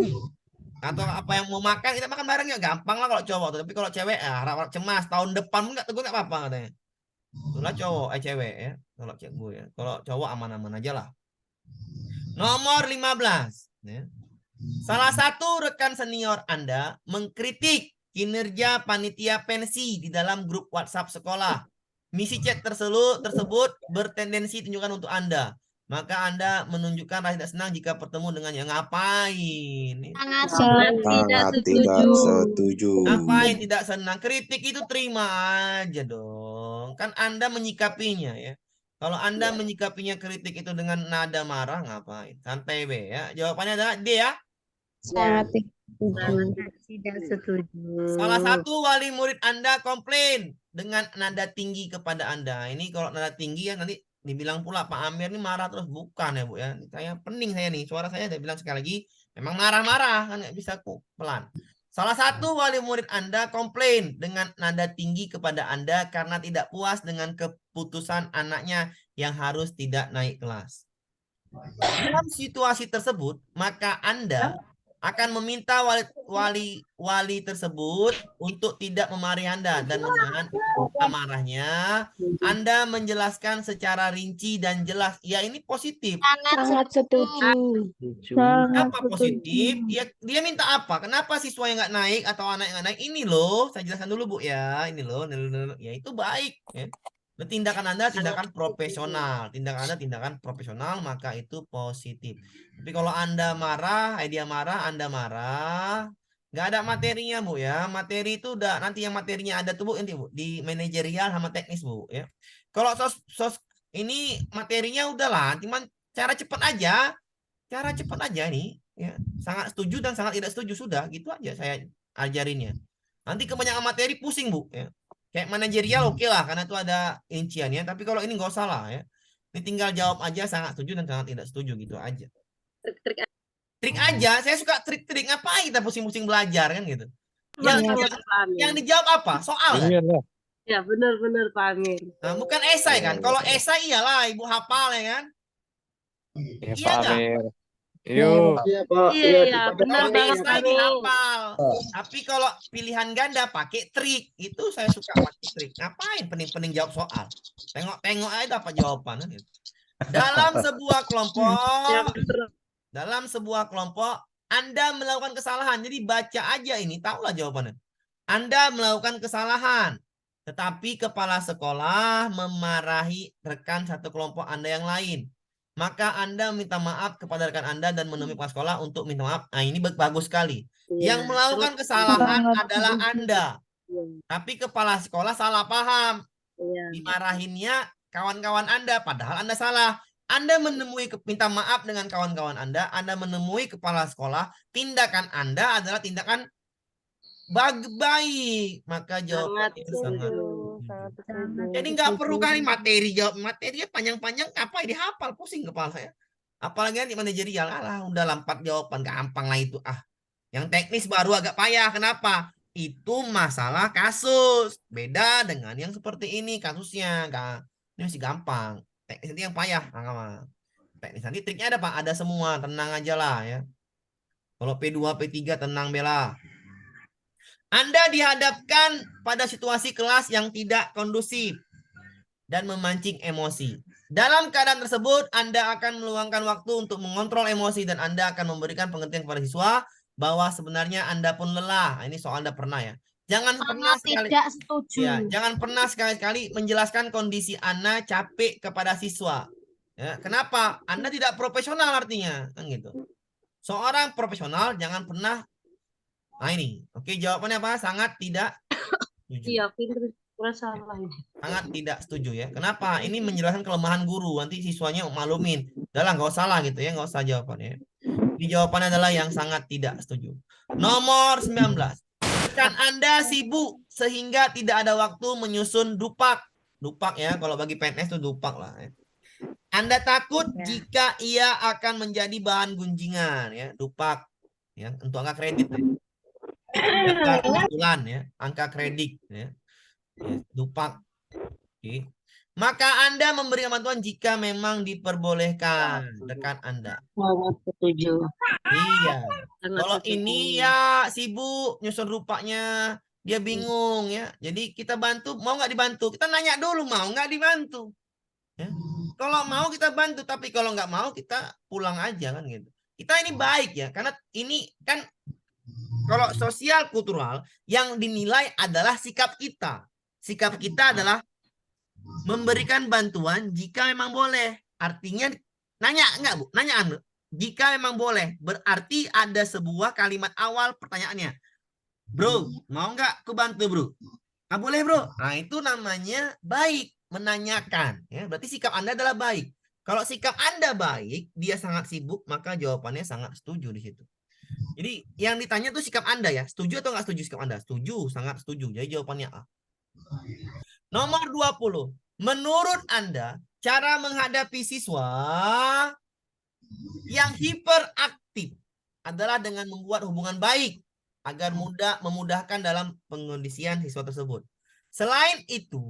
Atau apa yang mau makan, kita makan bareng ya, gampang lah kalau cowok tuh. Tapi kalau cewek harap cemas, tahun depan enggak tegur enggak apa-apa katanya. Itulah cowok, cewek ya. Kalau cewek ya. Kalau cowok aman-aman aja lah. Nomor 15 ya. Salah satu rekan senior Anda mengkritik kinerja panitia pensi di dalam grup WhatsApp sekolah. Misi chat tersebut bertendensi tunjukkan untuk Anda. Maka Anda menunjukkan rasa tidak senang jika bertemu dengannya. Ngapain? Sangat Sangat setuju. tidak Sangat setuju. tidak setuju. Ngapain tidak senang? Kritik itu terima aja dong. Kan Anda menyikapinya ya. Kalau Anda menyikapinya kritik itu dengan nada marah, ngapain? Santai be ya. Jawabannya adalah D ya. Sangat setuju. Sangat tidak setuju. Salah satu wali murid Anda komplain dengan nada tinggi kepada Anda. Ini kalau nada tinggi ya nanti dibilang pula Pak Amir ini marah terus. Bukan ya Bu ya. Saya pening saya nih. Suara saya bilang sekali lagi. Memang marah-marah kan nggak bisa kok pelan. Salah satu wali murid Anda komplain dengan nada tinggi kepada Anda karena tidak puas dengan keputusan anaknya yang harus tidak naik kelas. Dalam situasi tersebut, maka Anda akan meminta wali tersebut untuk tidak memarahi Anda dan menahan amarahnya. Anda menjelaskan secara rinci dan jelas. Ya ini positif. Sangat setuju. Sangat Apa positif? Dia minta apa? Kenapa siswa yang nggak naik atau anak yang nggak naik? Ini loh, saya jelaskan dulu Bu ya. Ini loh, ya itu baik. Ya. Tindakan Anda tindakan profesional. Tindakan Anda tindakan profesional, maka itu positif. Tapi kalau Anda marah, dia marah, Anda marah, nggak ada materinya Bu ya. Materi itu udah nanti yang materinya ada tuh Bu, nanti Bu di manajerial sama teknis Bu ya. Kalau ini materinya udahlah, cuman cara cepat aja. Cara cepat aja nih ya. Sangat setuju dan sangat tidak setuju sudah, gitu aja saya ajarinnya. Nanti kebanyakan materi pusing Bu ya. Kayak manajerial oke lah karena itu ada rinciannya, tapi kalau ini nggak usah lah ya. Ini tinggal jawab aja sangat setuju dan sangat tidak setuju gitu aja. Trik-trik Trik aja, saya suka trik-trik. Ngapain kita pusing-pusing belajar kan gitu. Bang, Yang, iya, Pak Amir. yang dijawab apa? Soal kan? Ya, benar-benar Pak Amir. Nah, bukan esai kan? Kalau esai iyalah Ibu hafal ya kan? Ya, Iya Pak nggak? Amir. Yuk. Iya, benar Kalau banget esai Pak Amir. dihafal. Tapi kalau pilihan ganda pakai trik, itu saya suka pakai trik. Ngapain pening-pening jawab soal? Tengok-tengok aja dapat jawaban kan gitu. Dalam sebuah Ya, kelompok, benar. Anda melakukan kesalahan. Jadi baca aja ini, tahulah jawabannya. Anda melakukan kesalahan, tetapi kepala sekolah memarahi rekan satu kelompok Anda yang lain. Maka Anda minta maaf kepada rekan Anda dan menemui kepala sekolah untuk minta maaf. Nah, ini bagus sekali. Iya. Yang melakukan kesalahan Sangat adalah setuju. Anda. Iya. Tapi kepala sekolah salah paham. Iya. Dimarahinnya kawan-kawan Anda, padahal Anda salah. Anda menemui minta maaf dengan kawan-kawan Anda menemui kepala sekolah, tindakan Anda adalah tindakan baik. Maka jawabannya Sangat sangat. setuju. Jadi nggak perlu kali materi jawab materinya panjang-panjang apa dihafal pusing kepala saya. Apalagi nanti manajerial udah lampat jawaban gampang lah itu Yang teknis baru agak payah. Kenapa? Itu masalah kasus. Beda dengan yang seperti ini kasusnya. Ini masih gampang. Teknis nanti yang payah. Teknis nanti triknya ada Pak. Ada semua. Tenang aja lah ya. Kalau P2, P3 tenang bela. Anda dihadapkan pada situasi kelas yang tidak kondusif dan memancing emosi. Dalam keadaan tersebut, Anda akan meluangkan waktu untuk mengontrol emosi dan Anda akan memberikan pengertian kepada siswa bahwa sebenarnya Anda pun lelah. Ini soal Anda pernah ya. Jangan pernah sekali Tidak setuju. ya, jangan pernah sekali-kali menjelaskan kondisi Anda capek kepada siswa. Ya, kenapa? Anda tidak profesional artinya, kan gitu. Seorang profesional jangan pernah. Nah ini, oke jawabannya apa? Sangat tidak setuju. Iya, pinter salah ini. Sangat tidak setuju ya. Kenapa? Ini menjelaskan kelemahan guru. Nanti siswanya maklumin. Udah lah, nggak usah lah gitu ya, nggak usah jawabannya. Jadi jawabannya adalah yang sangat tidak setuju. Nomor 19. Kan Anda sibuk sehingga tidak ada waktu menyusun dupak. Dupak ya, kalau bagi PNS itu dupak lah ya. Anda takut jika ia akan menjadi bahan gunjingan ya, dupak ya, untuk angka kredit ya. Data kebetulan ya, angka kredit ya. Dupak. Oke. Maka Anda memberi bantuan jika memang diperbolehkan rekan Anda. Sangat setuju. Iya. Sangat Kalau setuju. ini ya sibuk nyusun rupanya, dia bingung ya. Jadi kita bantu, mau nggak dibantu? Kita nanya dulu mau nggak dibantu. Ya. Kalau mau kita bantu, tapi kalau nggak mau kita pulang aja kan gitu. Kita ini baik ya, karena ini kan kalau sosial kultural yang dinilai adalah sikap kita. Sikap kita adalah memberikan bantuan jika memang boleh. Artinya nanya enggak Bu? Nanya Anu. Jika memang boleh, berarti ada sebuah kalimat awal pertanyaannya. Bro, mau nggak aku bantu bro? Ah, boleh bro. Nah itu namanya baik, menanyakan. Ya, berarti sikap Anda adalah baik. Kalau sikap Anda baik, dia sangat sibuk, maka jawabannya sangat setuju di situ. Jadi yang ditanya tuh sikap Anda ya. Setuju atau nggak setuju sikap Anda? Setuju, sangat setuju. Jadi jawabannya A. Nomor 20. Menurut Anda, cara menghadapi siswa yang hiperaktif adalah dengan membuat hubungan baik agar memudahkan dalam pengondisian siswa tersebut. Selain itu,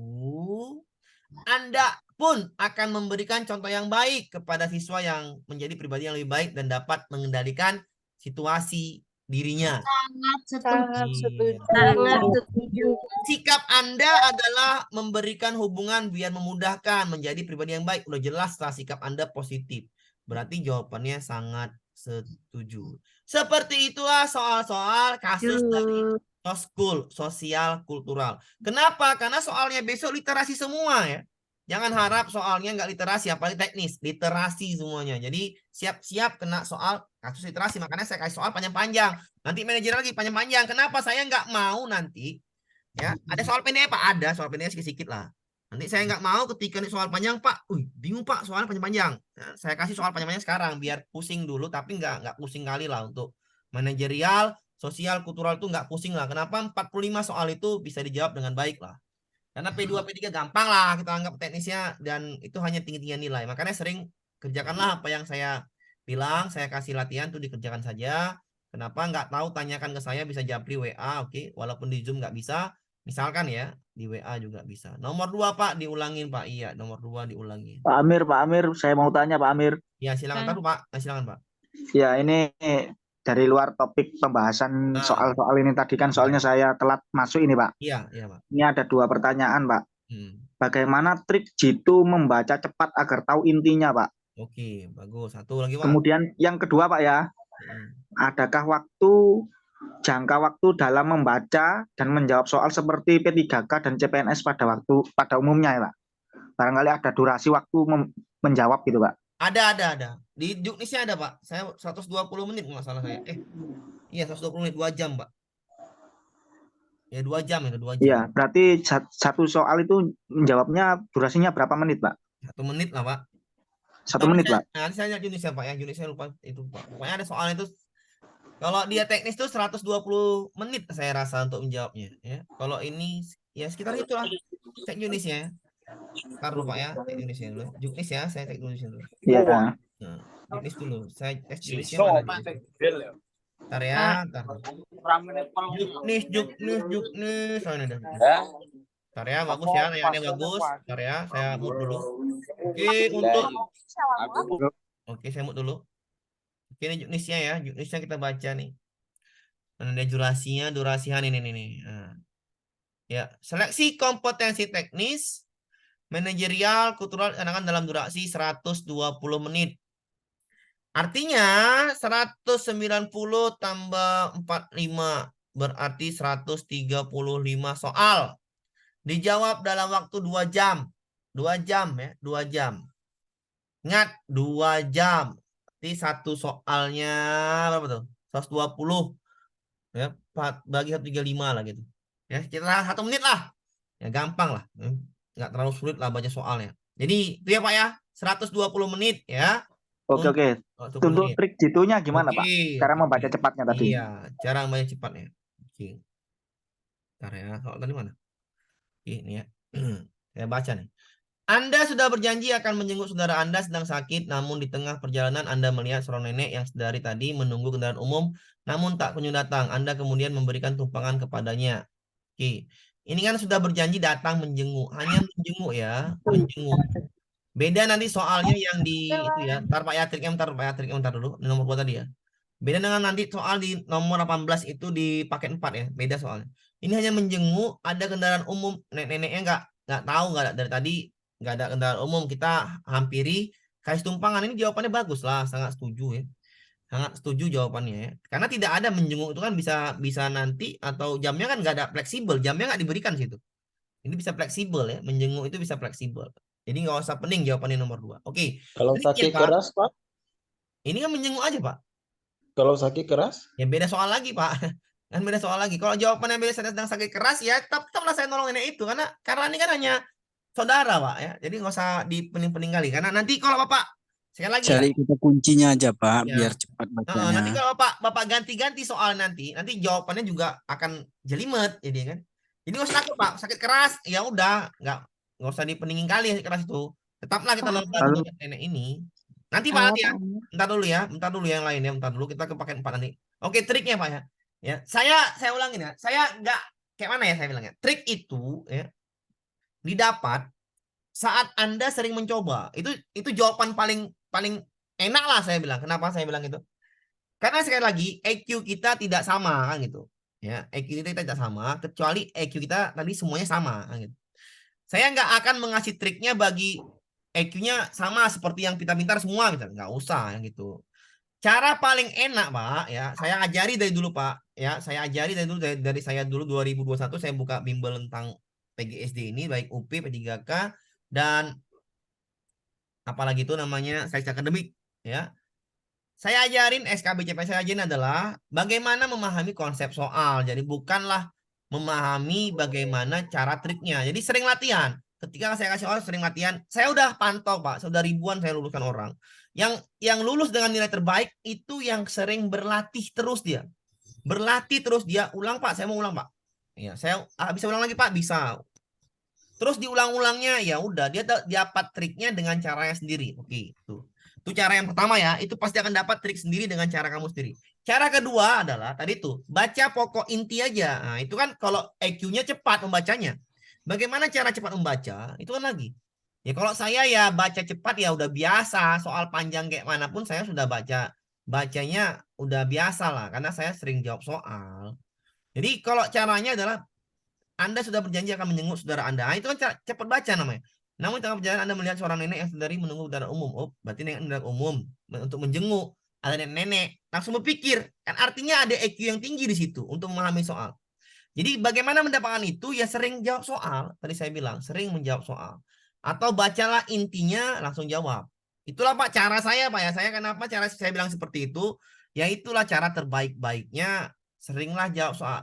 Anda pun akan memberikan contoh yang baik kepada siswa yang menjadi pribadi yang lebih baik dan dapat mengendalikan situasi dirinya. Sangat setuju. Sangat Iya. setuju. Sangat setuju. Sikap Anda adalah memberikan hubungan biar memudahkan menjadi pribadi yang baik. Udah jelas lah sikap Anda positif. Berarti jawabannya sangat setuju. Seperti itulah soal-soal kasus dari Soskul, sosial kultural. Kenapa? Karena soalnya besok literasi semua ya. Jangan harap soalnya nggak literasi, apalagi teknis. Literasi semuanya. Jadi siap-siap kena soal kasus literasi. Makanya saya kasih soal panjang-panjang. Nanti manajer lagi panjang-panjang. Kenapa saya nggak mau nanti? Ya, ada soal pendek Pak? Ada soal pendek sedikit lah. Nanti saya nggak mau ketika nih soal panjang Pak. Bingung Pak soalnya panjang-panjang. Nah, saya kasih soal panjang-panjang sekarang biar pusing dulu, tapi nggak pusing kali lah untuk manajerial, sosial, kultural itu nggak pusing lah. Kenapa 45 soal itu bisa dijawab dengan baik lah. Karena P2, P3 gampang lah kita anggap teknisnya dan itu hanya tinggi-tinggian nilai. Makanya sering kerjakanlah apa yang saya bilang, saya kasih latihan tuh dikerjakan saja. Kenapa nggak tahu tanyakan ke saya bisa japri WA, oke. Walaupun di Zoom nggak bisa, misalkan ya di WA juga bisa. Nomor 2 Pak diulangin Pak, iya nomor 2 diulangin. Pak Amir, saya mau tanya Pak Amir. Ya silakan taruh Pak, silakan Pak. Ya ini dari luar topik pembahasan Nah. soal-soal ini tadi kan soalnya saya telat masuk ini Pak. Iya Pak. Ini ada 2 pertanyaan Pak. Bagaimana trik Jitu membaca cepat agar tahu intinya Pak? Oke, bagus. Satu lagi Pak. Kemudian yang kedua Pak ya, adakah jangka waktu dalam membaca dan menjawab soal seperti P3K dan CPNS pada umumnya ya Pak? Barangkali ada durasi waktu menjawab gitu Pak. Ada. Di Juknisnya ada Pak. Saya 120 menit nggak salah saya. Iya 120 menit 2 jam Pak. Ya 2 jam itu 2 jam. Iya, berarti satu soal itu menjawabnya durasinya berapa menit Pak? 1 menit lah Pak. 1 menit Pak. Nanti saya lihat Juknisnya Pak ya. Juknisnya lupa itu Pak. Pokoknya ada soal itu. Kalau dia teknis tuh 120 menit saya rasa untuk menjawabnya. Ya. Kalau ini ya sekitar itulah. Cek Juknisnya. Ntar dulu Pak ya. Cek Juknisnya dulu. Juknis ya. Saya cek Juknisnya dulu. Iya. Nah, Juknis dulu. Saya tes Juknisnya mana nih? Ntar ya. Ntar. Juknis. Oh, ini ada. Ntar ya. Bagus ya. Layarnya bagus. Ntar ya. Saya mute dulu. Oke, saya mute dulu. Oke, ini juknisnya ya. Juknisnya kita baca nih. Mana ada durasinya ini nih. Nah. Ya, seleksi kompetensi teknis, manajerial, kultural dalam durasi 120 menit. Artinya 190 tambah 45 berarti 135 soal. Dijawab dalam waktu 2 jam. 2 jam ya, 2 jam. Ingat, 2 jam. Berarti satu soalnya berapa tuh? 120. Ya, bagi 135 lah gitu. Ya, sekitar 1 menit lah. Ya gampang lah. Nggak terlalu sulit lah baca soalnya. Jadi itu ya Pak ya, 120 menit ya. Oke. Untuk trik Jitunya gimana Pak? Cara membaca cepatnya tadi. Iya, cara membaca cepatnya. Oke. Bentar ya, soal tadi mana? Ini ya. Saya baca nih. Anda sudah berjanji akan menjenguk saudara Anda sedang sakit, namun di tengah perjalanan Anda melihat seorang nenek yang dari tadi menunggu kendaraan umum, namun tak kunjung datang. Anda kemudian memberikan tumpangan kepadanya. Oke. Ini kan sudah berjanji datang menjenguk. Hanya menjenguk ya, menjenguk. Beda nanti soalnya yang di itu ya. Ntar Pak ya, ntar dulu. Nomor 2 tadi ya. Beda dengan nanti soal di nomor 18 itu di paket 4 ya. Beda soalnya. Ini hanya menjenguk, ada kendaraan umum. Neneknya nggak tahu, nggak dari tadi nggak ada kendaraan umum. Kita hampiri, kasih tumpangan. Ini jawabannya bagus lah, sangat setuju ya. Sangat setuju jawabannya ya. Karena tidak ada menjenguk itu kan bisa nanti atau jamnya kan nggak ada fleksibel, jamnya nggak diberikan situ. Ini bisa fleksibel ya, menjenguk itu bisa fleksibel. Jadi nggak usah pening jawabannya nomor 2. Oke. Kalau Triknya, sakit Pak, keras, Pak? ini kan menjenguk aja, Pak. Kalau sakit keras? Ya beda soal lagi, Pak. Kan beda soal lagi. Kalau jawabannya beda sedang sakit keras ya tetaplah saya nolong nenek itu karena ini kan hanya saudara, Pak ya. Jadi nggak usah dipening-pening kali karena nanti kalau Bapak sekali lagi ya. Cari kata kuncinya aja, Pak, Ya. biar cepat Nanti bacanya. kalau Bapak ganti-ganti soal nanti jawabannya juga akan jelimet jadi kan. Jadi nggak usah takut, Pak. Sakit keras ya udah nggak usah dipeningin kali sakit keras itu. Tetaplah kita nonton nenek ini. Nanti Pak nanti ya. Bentar dulu yang lain ya. Bentar dulu kita ke paket 4 nanti. Oke, triknya Pak ya. Ya, saya ulangin ya. Saya nggak kayak mana ya saya bilangnya. Trik itu ya didapat saat Anda sering mencoba. Itu jawaban paling enak lah saya bilang. Kenapa saya bilang itu? Karena sekali lagi EQ kita tidak sama kan gitu. Ya, EQ kita tidak sama kecuali EQ kita tadi semuanya sama kan gitu. Saya nggak akan mengasih triknya bagi EQ-nya sama seperti yang pintar-pintar semua gitu. Nggak usah yang gitu. Cara paling enak, Pak, ya, saya ajari dari dulu, Pak. Ya, saya ajari dari saya dulu 2021 saya buka bimbel tentang PGSD ini baik UP, P3K dan apalagi itu namanya seleksi akademik, ya. Saya ajarin SKB CPNS saya ajarin adalah bagaimana memahami konsep soal. Jadi bukanlah memahami bagaimana cara triknya. Jadi sering latihan. Ketika saya kasih soal sering latihan. Saya udah pantau, Pak. Sudah ribuan saya luluskan orang. Yang lulus dengan nilai terbaik itu yang sering berlatih terus dia. Berlatih terus dia. Ulang, Pak. Saya mau ulang, Pak. Ya, saya bisa ulang lagi, Pak. Bisa. Terus diulang-ulangnya ya udah dia dapat triknya dengan caranya sendiri. Oke, itu cara yang pertama ya, itu pasti akan dapat trik sendiri dengan cara kamu sendiri. Cara kedua adalah tadi tuh, baca pokok inti aja. Nah, itu kan kalau EQ-nya cepat membacanya. Bagaimana cara cepat membaca? Itu kan lagi. Ya kalau saya ya baca cepat ya udah biasa, soal panjang kayak manapun saya sudah bacanya udah biasa lah karena saya sering jawab soal. Jadi kalau caranya adalah Anda sudah berjanji akan menjenguk saudara Anda. Nah, itu kan cepat baca namanya. Namun tengah perjalanan Anda melihat seorang nenek yang sedari menunggu kendaraan umum. Oh, berarti nenek kendaraan umum untuk menjenguk. Ada nenek-nenek. Langsung berpikir. Kan artinya ada EQ yang tinggi di situ untuk memahami soal. Jadi bagaimana mendapatkan itu? Ya sering jawab soal. Tadi saya bilang, sering menjawab soal. Atau bacalah intinya, langsung jawab. Itulah Pak cara saya, Pak ya. Saya kenapa cara saya bilang seperti itu? Ya itulah cara terbaik-baiknya. Seringlah jawab soal.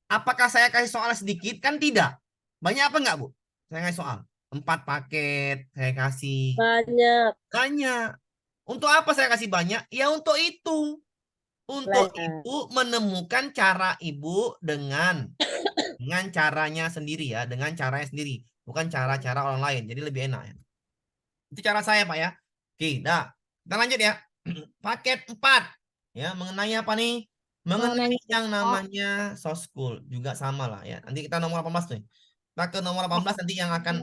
Apakah saya kasih soal sedikit? Kan tidak. Banyak apa enggak, Bu? Saya kasih soal. 4 paket saya kasih. Banyak. Untuk apa saya kasih banyak? Ya untuk itu. Untuk itu menemukan cara Ibu dengan caranya sendiri ya. Dengan caranya sendiri. Bukan cara-cara orang lain. Jadi lebih enak ya. Itu cara saya, Pak ya. Oke, dah. Kita lanjut ya. Paket 4. Ya, mengenai apa nih? Mengenai yang namanya soft school juga sama lah ya. Nanti kita nomor 18 nih. Kita ke nomor 18 nanti yang akan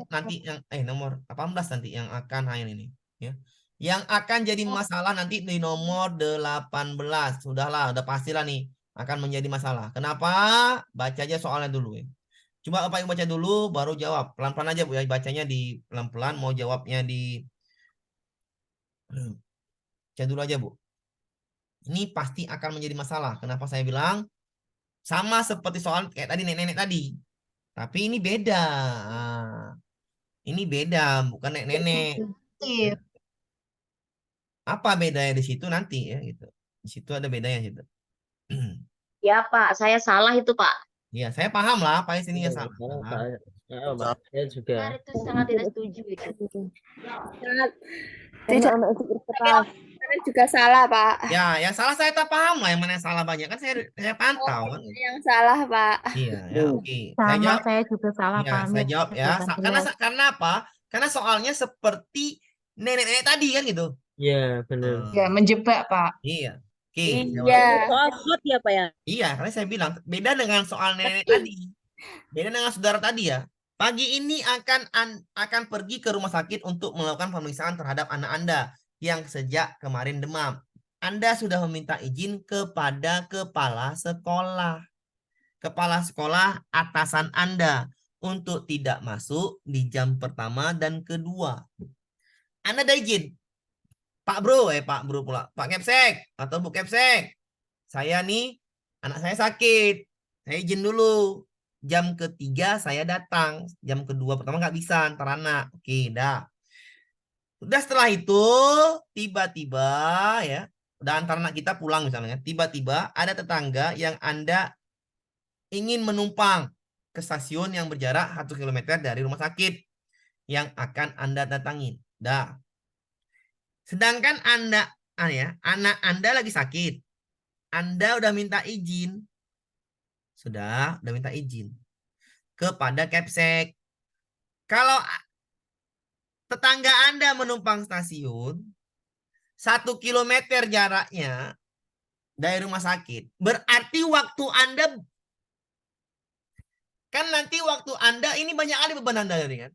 nomor 18 nanti yang akan ini ya. Yang akan jadi masalah nanti di nomor 18. Sudahlah, udah pastilah nih akan menjadi masalah. Kenapa? Baca aja soalnya dulu ya. Coba Bapak baca dulu baru jawab. Pelan-pelan aja Bu ya, bacanya di pelan-pelan, mau jawabnya di baca dulu aja Bu. Ini pasti akan menjadi masalah. Kenapa saya bilang? Sama seperti soal kayak tadi nenek-nenek tadi. Tapi ini beda. Ini beda, bukan nenek-nenek. Apa bedanya di situ nanti ya gitu. Di situ ada bedanya gitu. Ya Pak, saya salah itu Pak. Ya, saya paham lah apa sini ya salah. Saya juga. Benar, itu sangat tidak setuju itu. Tidak. Saya juga salah, Pak. Ya, yang salah saya tak paham lah yang mana yang salah banyak kan saya pantau kan. Yang salah, Pak. Iya, ya oke. Sama saya juga salah Ya, paham. saya jawab ya. Karena apa? Karena soalnya seperti nenek-nenek tadi kan gitu. Iya, benar. Ya, menjebak, Pak. Iya. Oke. Iya. Soal hot ya Pak ya? Iya, karena saya bilang beda dengan soal nenek tadi. Beda dengan saudara tadi ya. Pagi ini akan pergi ke rumah sakit untuk melakukan pemeriksaan terhadap anak Anda yang sejak kemarin demam. Anda sudah meminta izin kepada kepala sekolah. Kepala sekolah atasan Anda untuk tidak masuk di jam pertama dan kedua. Anda ada izin. Pak Bro pula. Pak Kepsek atau Bu Kepsek. Saya nih, anak saya sakit. Saya izin dulu. Jam ketiga saya datang. Jam kedua pertama nggak bisa antar anak. Oke, dah. Udah setelah itu, tiba-tiba ya, udah antar anak kita pulang misalnya. Tiba-tiba ada tetangga yang Anda ingin menumpang ke stasiun yang berjarak 1 km dari rumah sakit yang akan Anda datangin. Dah. Sedangkan anak Anda lagi sakit. Anda udah minta izin. Udah minta izin kepada Kepsek. Kalau tetangga Anda menumpang stasiun 1 km jaraknya dari rumah sakit, berarti waktu Anda kan nanti waktu Anda ini banyak kali beban Anda dari kan.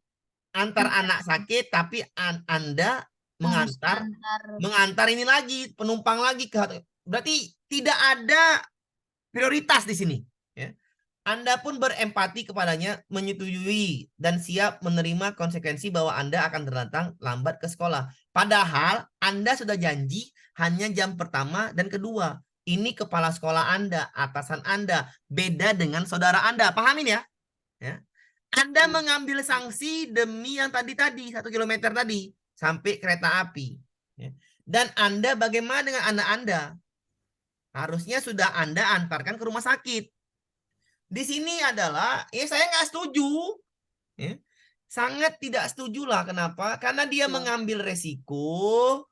Antar anak sakit tapi Anda mengantar ini lagi, penumpang lagi berarti tidak ada prioritas di sini, ya. Anda pun berempati kepadanya, menyetujui dan siap menerima konsekuensi bahwa Anda akan datang lambat ke sekolah. Padahal Anda sudah janji hanya jam pertama dan kedua. Ini kepala sekolah Anda, atasan Anda, beda dengan saudara Anda. Pahamin ya? Ya. Anda mengambil sanksi demi yang tadi 1 km tadi sampai kereta api. Ya. Dan Anda bagaimana dengan anak Anda? Harusnya sudah Anda antarkan ke rumah sakit. Di sini adalah, saya nggak setuju. Ya. Sangat tidak setuju lah. Kenapa? Karena dia mengambil resiko,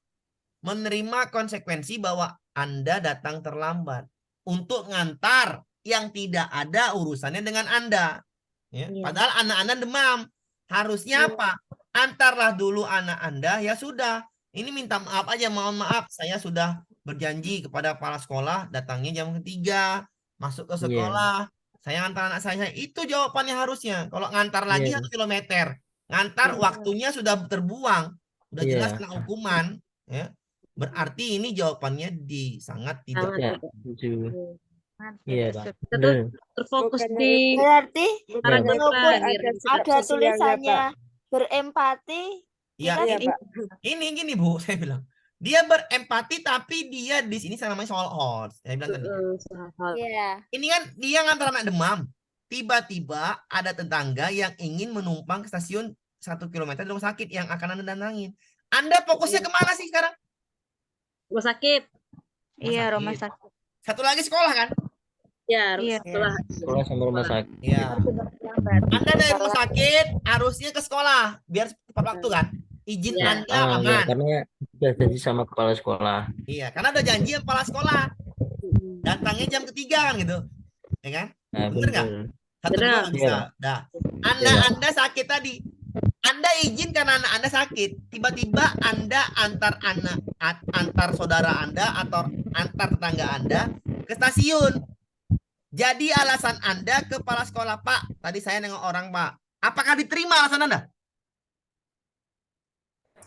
menerima konsekuensi bahwa Anda datang terlambat untuk ngantar yang tidak ada urusannya dengan Anda. Ya. Padahal anak Anda demam. Harusnya apa? Antarlah dulu anak Anda, ya sudah. Ini minta maaf aja, mohon maaf. Saya sudah berjanji kepada kepala sekolah, datangnya jam 3, masuk ke sekolah. Saya ngantar anak saya. Itu jawabannya harusnya. Kalau ngantar lagi 1 km. Ngantar waktunya sudah terbuang. Sudah jelas kena hukuman. Ya. Berarti ini jawabannya sangat tidak. Iya, Pak. Terfokus di Berarti paragraf walaupun terakhir. ada tulisannya berempati, Ya, ini gini Bu, saya bilang. Dia berempati tapi dia di sini namanya soal horse. Saya bilang tadi. ya. Ini kan dia ngantar anak demam. Tiba-tiba ada tetangga yang ingin menumpang ke stasiun 1 km dari rumah sakit yang akan Anda datangin. Anda fokusnya kemana sih sekarang? Rumah sakit. Iya, rumah sakit. Satu lagi sekolah kan? Ya, Sekolah sama rumah sakit. Iya. Anda dari rumah sakit harusnya ke sekolah biar tepat waktu kan? Izin Anda aman. Karena sudah janji sama kepala sekolah. Iya, karena udah janji sama kepala sekolah. Datangnya jam 3 kan gitu. Ya kan? Nah, Bener nggak? 1 bisa. Dah. Anda sakit tadi. Anda izin karena anak Anda sakit. Tiba-tiba Anda antar saudara Anda atau antar tetangga Anda ke stasiun. Jadi alasan Anda ke kepala sekolah, Pak, tadi saya nengok orang, Pak. Apakah diterima alasan Anda?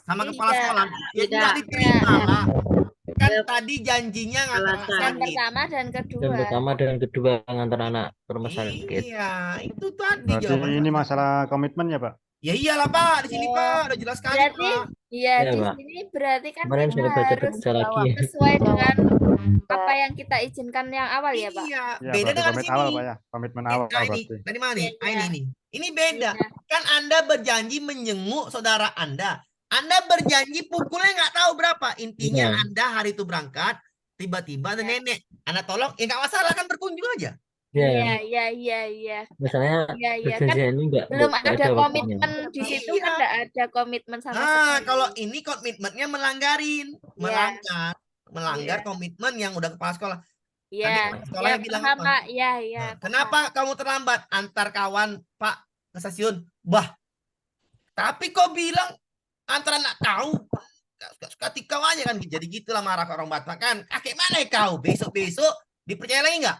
Sama kepala sekolah? Ya tidak diterima, Pak. Kan tadi janjinya ngantar anak Yang sakit. pertama dan kedua. Yang pertama dan kedua ngantar anak ke rumah sakit. Iya, itu tadi Berarti jawabannya. ini masalah komitmen ya, Pak? Ya iyalah, Pak. Di sini, Pak. Udah jelas sekali, Berarti, Pak. iya Iya, di Pak. sini berarti kan Kemarin kita saya baca harus lagi. sesuai dengan apa yang kita izinkan yang awal ya, Pak. Iya, Ya, beda berarti dengan komit sini. awal, Pak ya. Komitmen awal Nah, ini berarti. dari mana nih? Iya. Ini. Ini beda. Iya. Kan Anda berjanji menjenguk saudara Anda. Anda berjanji pukulnya nggak tahu berapa. Intinya Iya. Anda hari itu berangkat, tiba-tiba ada nenek. Anda tolong, ya nggak masalah kan berkunjung aja. Ya, Iya. misalnya Iya, kan perjanjian ini belum nggak ada waktunya. komitmen di situ kan Iya. enggak ada komitmen sama Nah, sekali. kalau ini komitmennya melanggar Iya. komitmen yang udah kepala sekolah. Iya. Nanti sekolahnya bilang paham, apa? Pak. Iya. Nah, kenapa kamu terlambat? Antar kawan Pak ke stasiun. Bah, tapi kok bilang antar anak kau? Suka kau aja kan. Jadi gitulah marah ke orang Batak kan. Kakek mana kau? Besok-besok dipercaya lagi nggak?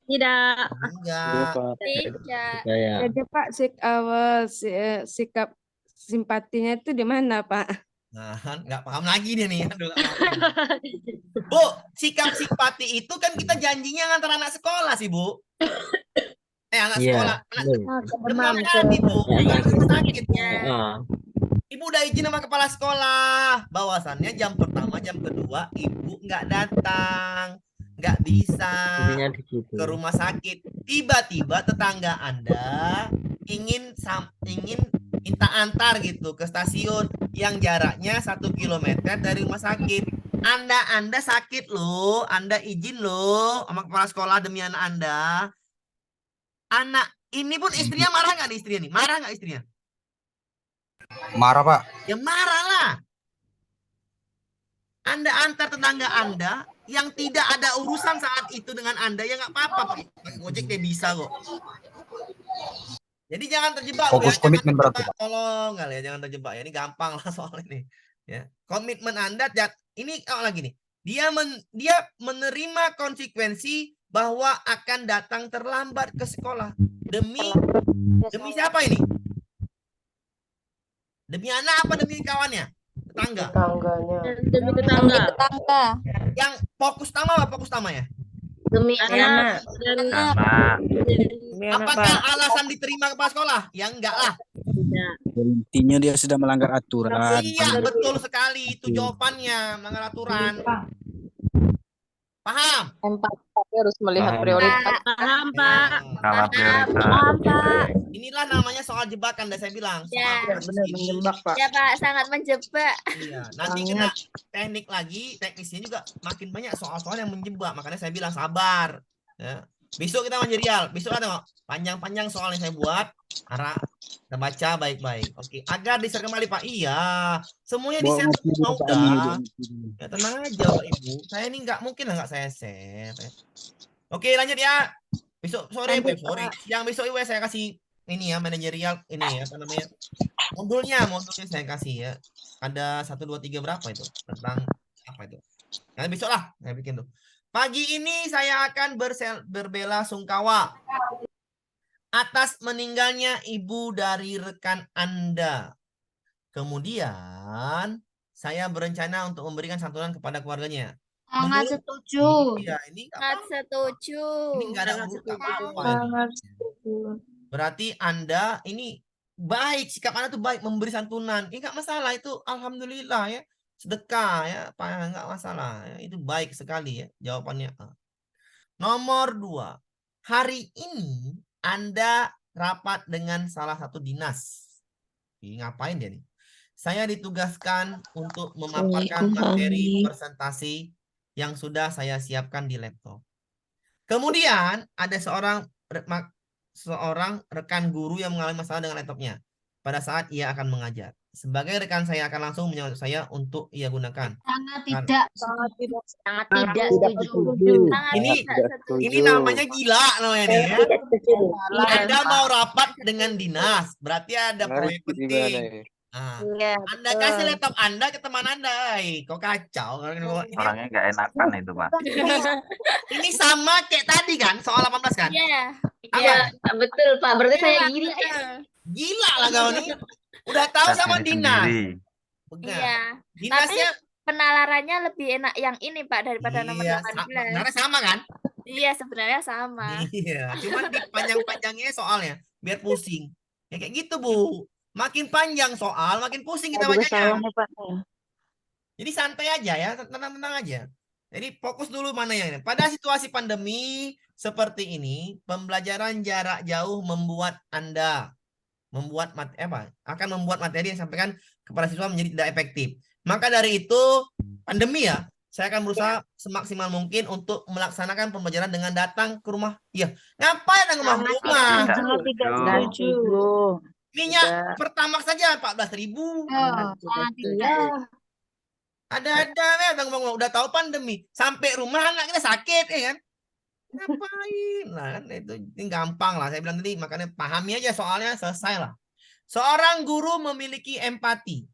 Tidak. Enggak. Tidak. Ya. Jadi Pak, sikap simpatinya itu di mana Pak? Nah, nggak paham lagi dia nih. Aduh, nggak paham. Bu, sikap simpati itu kan kita janjinya ngantar anak sekolah sih, Bu. Anak Iya, sekolah. Anak betul. demam kan, Ibu. Ya, Bukan anak rumah sakit. Ah, Ibu Ibu udah izin sama kepala sekolah. Bahwasannya jam pertama, jam kedua ibu nggak datang. Nggak bisa Intinya di situ. ke rumah sakit. Tiba-tiba tetangga Anda ingin minta antar gitu ke stasiun yang jaraknya 1 kilometer dari rumah sakit. Anda sakit loh, Anda izin loh sama kepala sekolah demi anak Anda. Anak ini pun istrinya marah nggak nih istrinya nih? Marah nggak istrinya? Marah, Pak. Ya marah lah. Anda antar tetangga Anda yang tidak ada urusan saat itu dengan Anda, ya nggak apa-apa. Pakai Gojek dia bisa kok. Jadi jangan terjebak Bu, Fokus ya. komitmen Jangan berarti, terjebak. Tolong kali ya, jangan terjebak ya. Ini gampang lah soal ini. Ya, komitmen Anda ini lagi nih. Dia menerima konsekuensi bahwa akan datang terlambat ke sekolah demi siapa ini? Demi anak apa demi kawannya? Tetangga. Demi tetangga. Tetangga. Yang fokus utama apa fokus utamanya? Demi Anak. Dan Apakah alasan diterima kepala sekolah? Ya enggak lah. tidak. Intinya dia sudah melanggar aturan. Iya, betul sekali. Itu jawabannya, melanggar aturan. Paham? Empati harus melihat Paham. prioritas. Paham, Pak. Salah prioritas. Paham, Pak. Inilah namanya soal jebakan, dan saya bilang. Ya. Soal Benar ini, menjebak, Pak. Ya, Pak, sangat menjebak. iya. Nanti kena teknik lagi, teknisnya juga makin banyak soal-soal yang menjebak. Makanya saya bilang sabar. Ya. Besok kita manjerial. Besok ada panjang-panjang soal yang saya buat. Kita baca baik-baik. Oke, agar di-share kembali Pak. Iya, semuanya di-share semua udah. Ya tenang aja Pak Ibu. Saya ini nggak mungkin lah nggak saya share. Oke, lanjut ya. Besok sore, yang besok ibu saya kasih ini ya manajerial ini ya apa namanya modulnya saya kasih ya. Ada 1 2 3 berapa itu tentang apa itu? Nah besok lah saya bikin tuh. Pagi ini saya akan berbela sungkawa atas meninggalnya ibu dari rekan Anda. Kemudian saya berencana untuk memberikan santunan kepada keluarganya. Sangat setuju. Iya, ini Sangat setuju. ini nggak ada Sangat urut apa-apa ini. Berarti Anda ini baik, sikap Anda tuh baik memberi santunan. Ini nggak masalah itu, alhamdulillah ya. Sedekah ya, nggak masalah. Ya, itu baik sekali ya jawabannya. Nomor 2. Hari ini Anda rapat dengan salah satu dinas. Ini ngapain dia nih? Saya ditugaskan untuk memaparkan materi presentasi yang sudah saya siapkan di laptop. Kemudian ada seorang rekan guru yang mengalami masalah dengan laptopnya pada saat ia akan mengajar. Sebagai rekan saya akan langsung menyuruh saya untuk ia gunakan. Sangat tidak. sangat tidak setuju. Ini namanya gila namanya nih ya. Anda mau rapat dengan dinas, berarti ada proyek penting. Nah, Anda kasih laptop Anda ke teman Anda. Kok kacau. Orangnya nggak enakan itu, Pak. Ini sama kayak tadi kan, soal 18 kan? Iya. Iya, betul Pak. Berarti saya gila ya. Gila lah kau nih. Udah tahu sama dinas. Benar. Iya. Dinasnya Penalarannya lebih enak yang ini Pak daripada nomor iya, 18. sebenarnya sama kan? Iya, sebenarnya sama. Iya, cuman dipanjang-panjangnya soalnya biar pusing. Ya kayak gitu, Bu. Makin panjang soal, makin pusing kita bacanya. Jadi santai aja ya, tenang-tenang aja. Jadi fokus dulu mana yang ini. Pada situasi pandemi seperti ini, pembelajaran jarak jauh membuat Anda akan membuat materi yang disampaikan kepada siswa menjadi tidak efektif. Maka dari itu, pandemi ya, saya akan berusaha semaksimal mungkin untuk melaksanakan pembelajaran dengan datang ke rumah. Iya, ngapain datang ke rumah? Minyak pertamax saja 14.000. Ada ya, udah tahu pandemi. Sampai rumah anak kita sakit, ya kan? Ngapain? Nah, kan itu gampang lah. Saya bilang tadi, makanya pahami aja soalnya selesai lah. Seorang guru memiliki empati.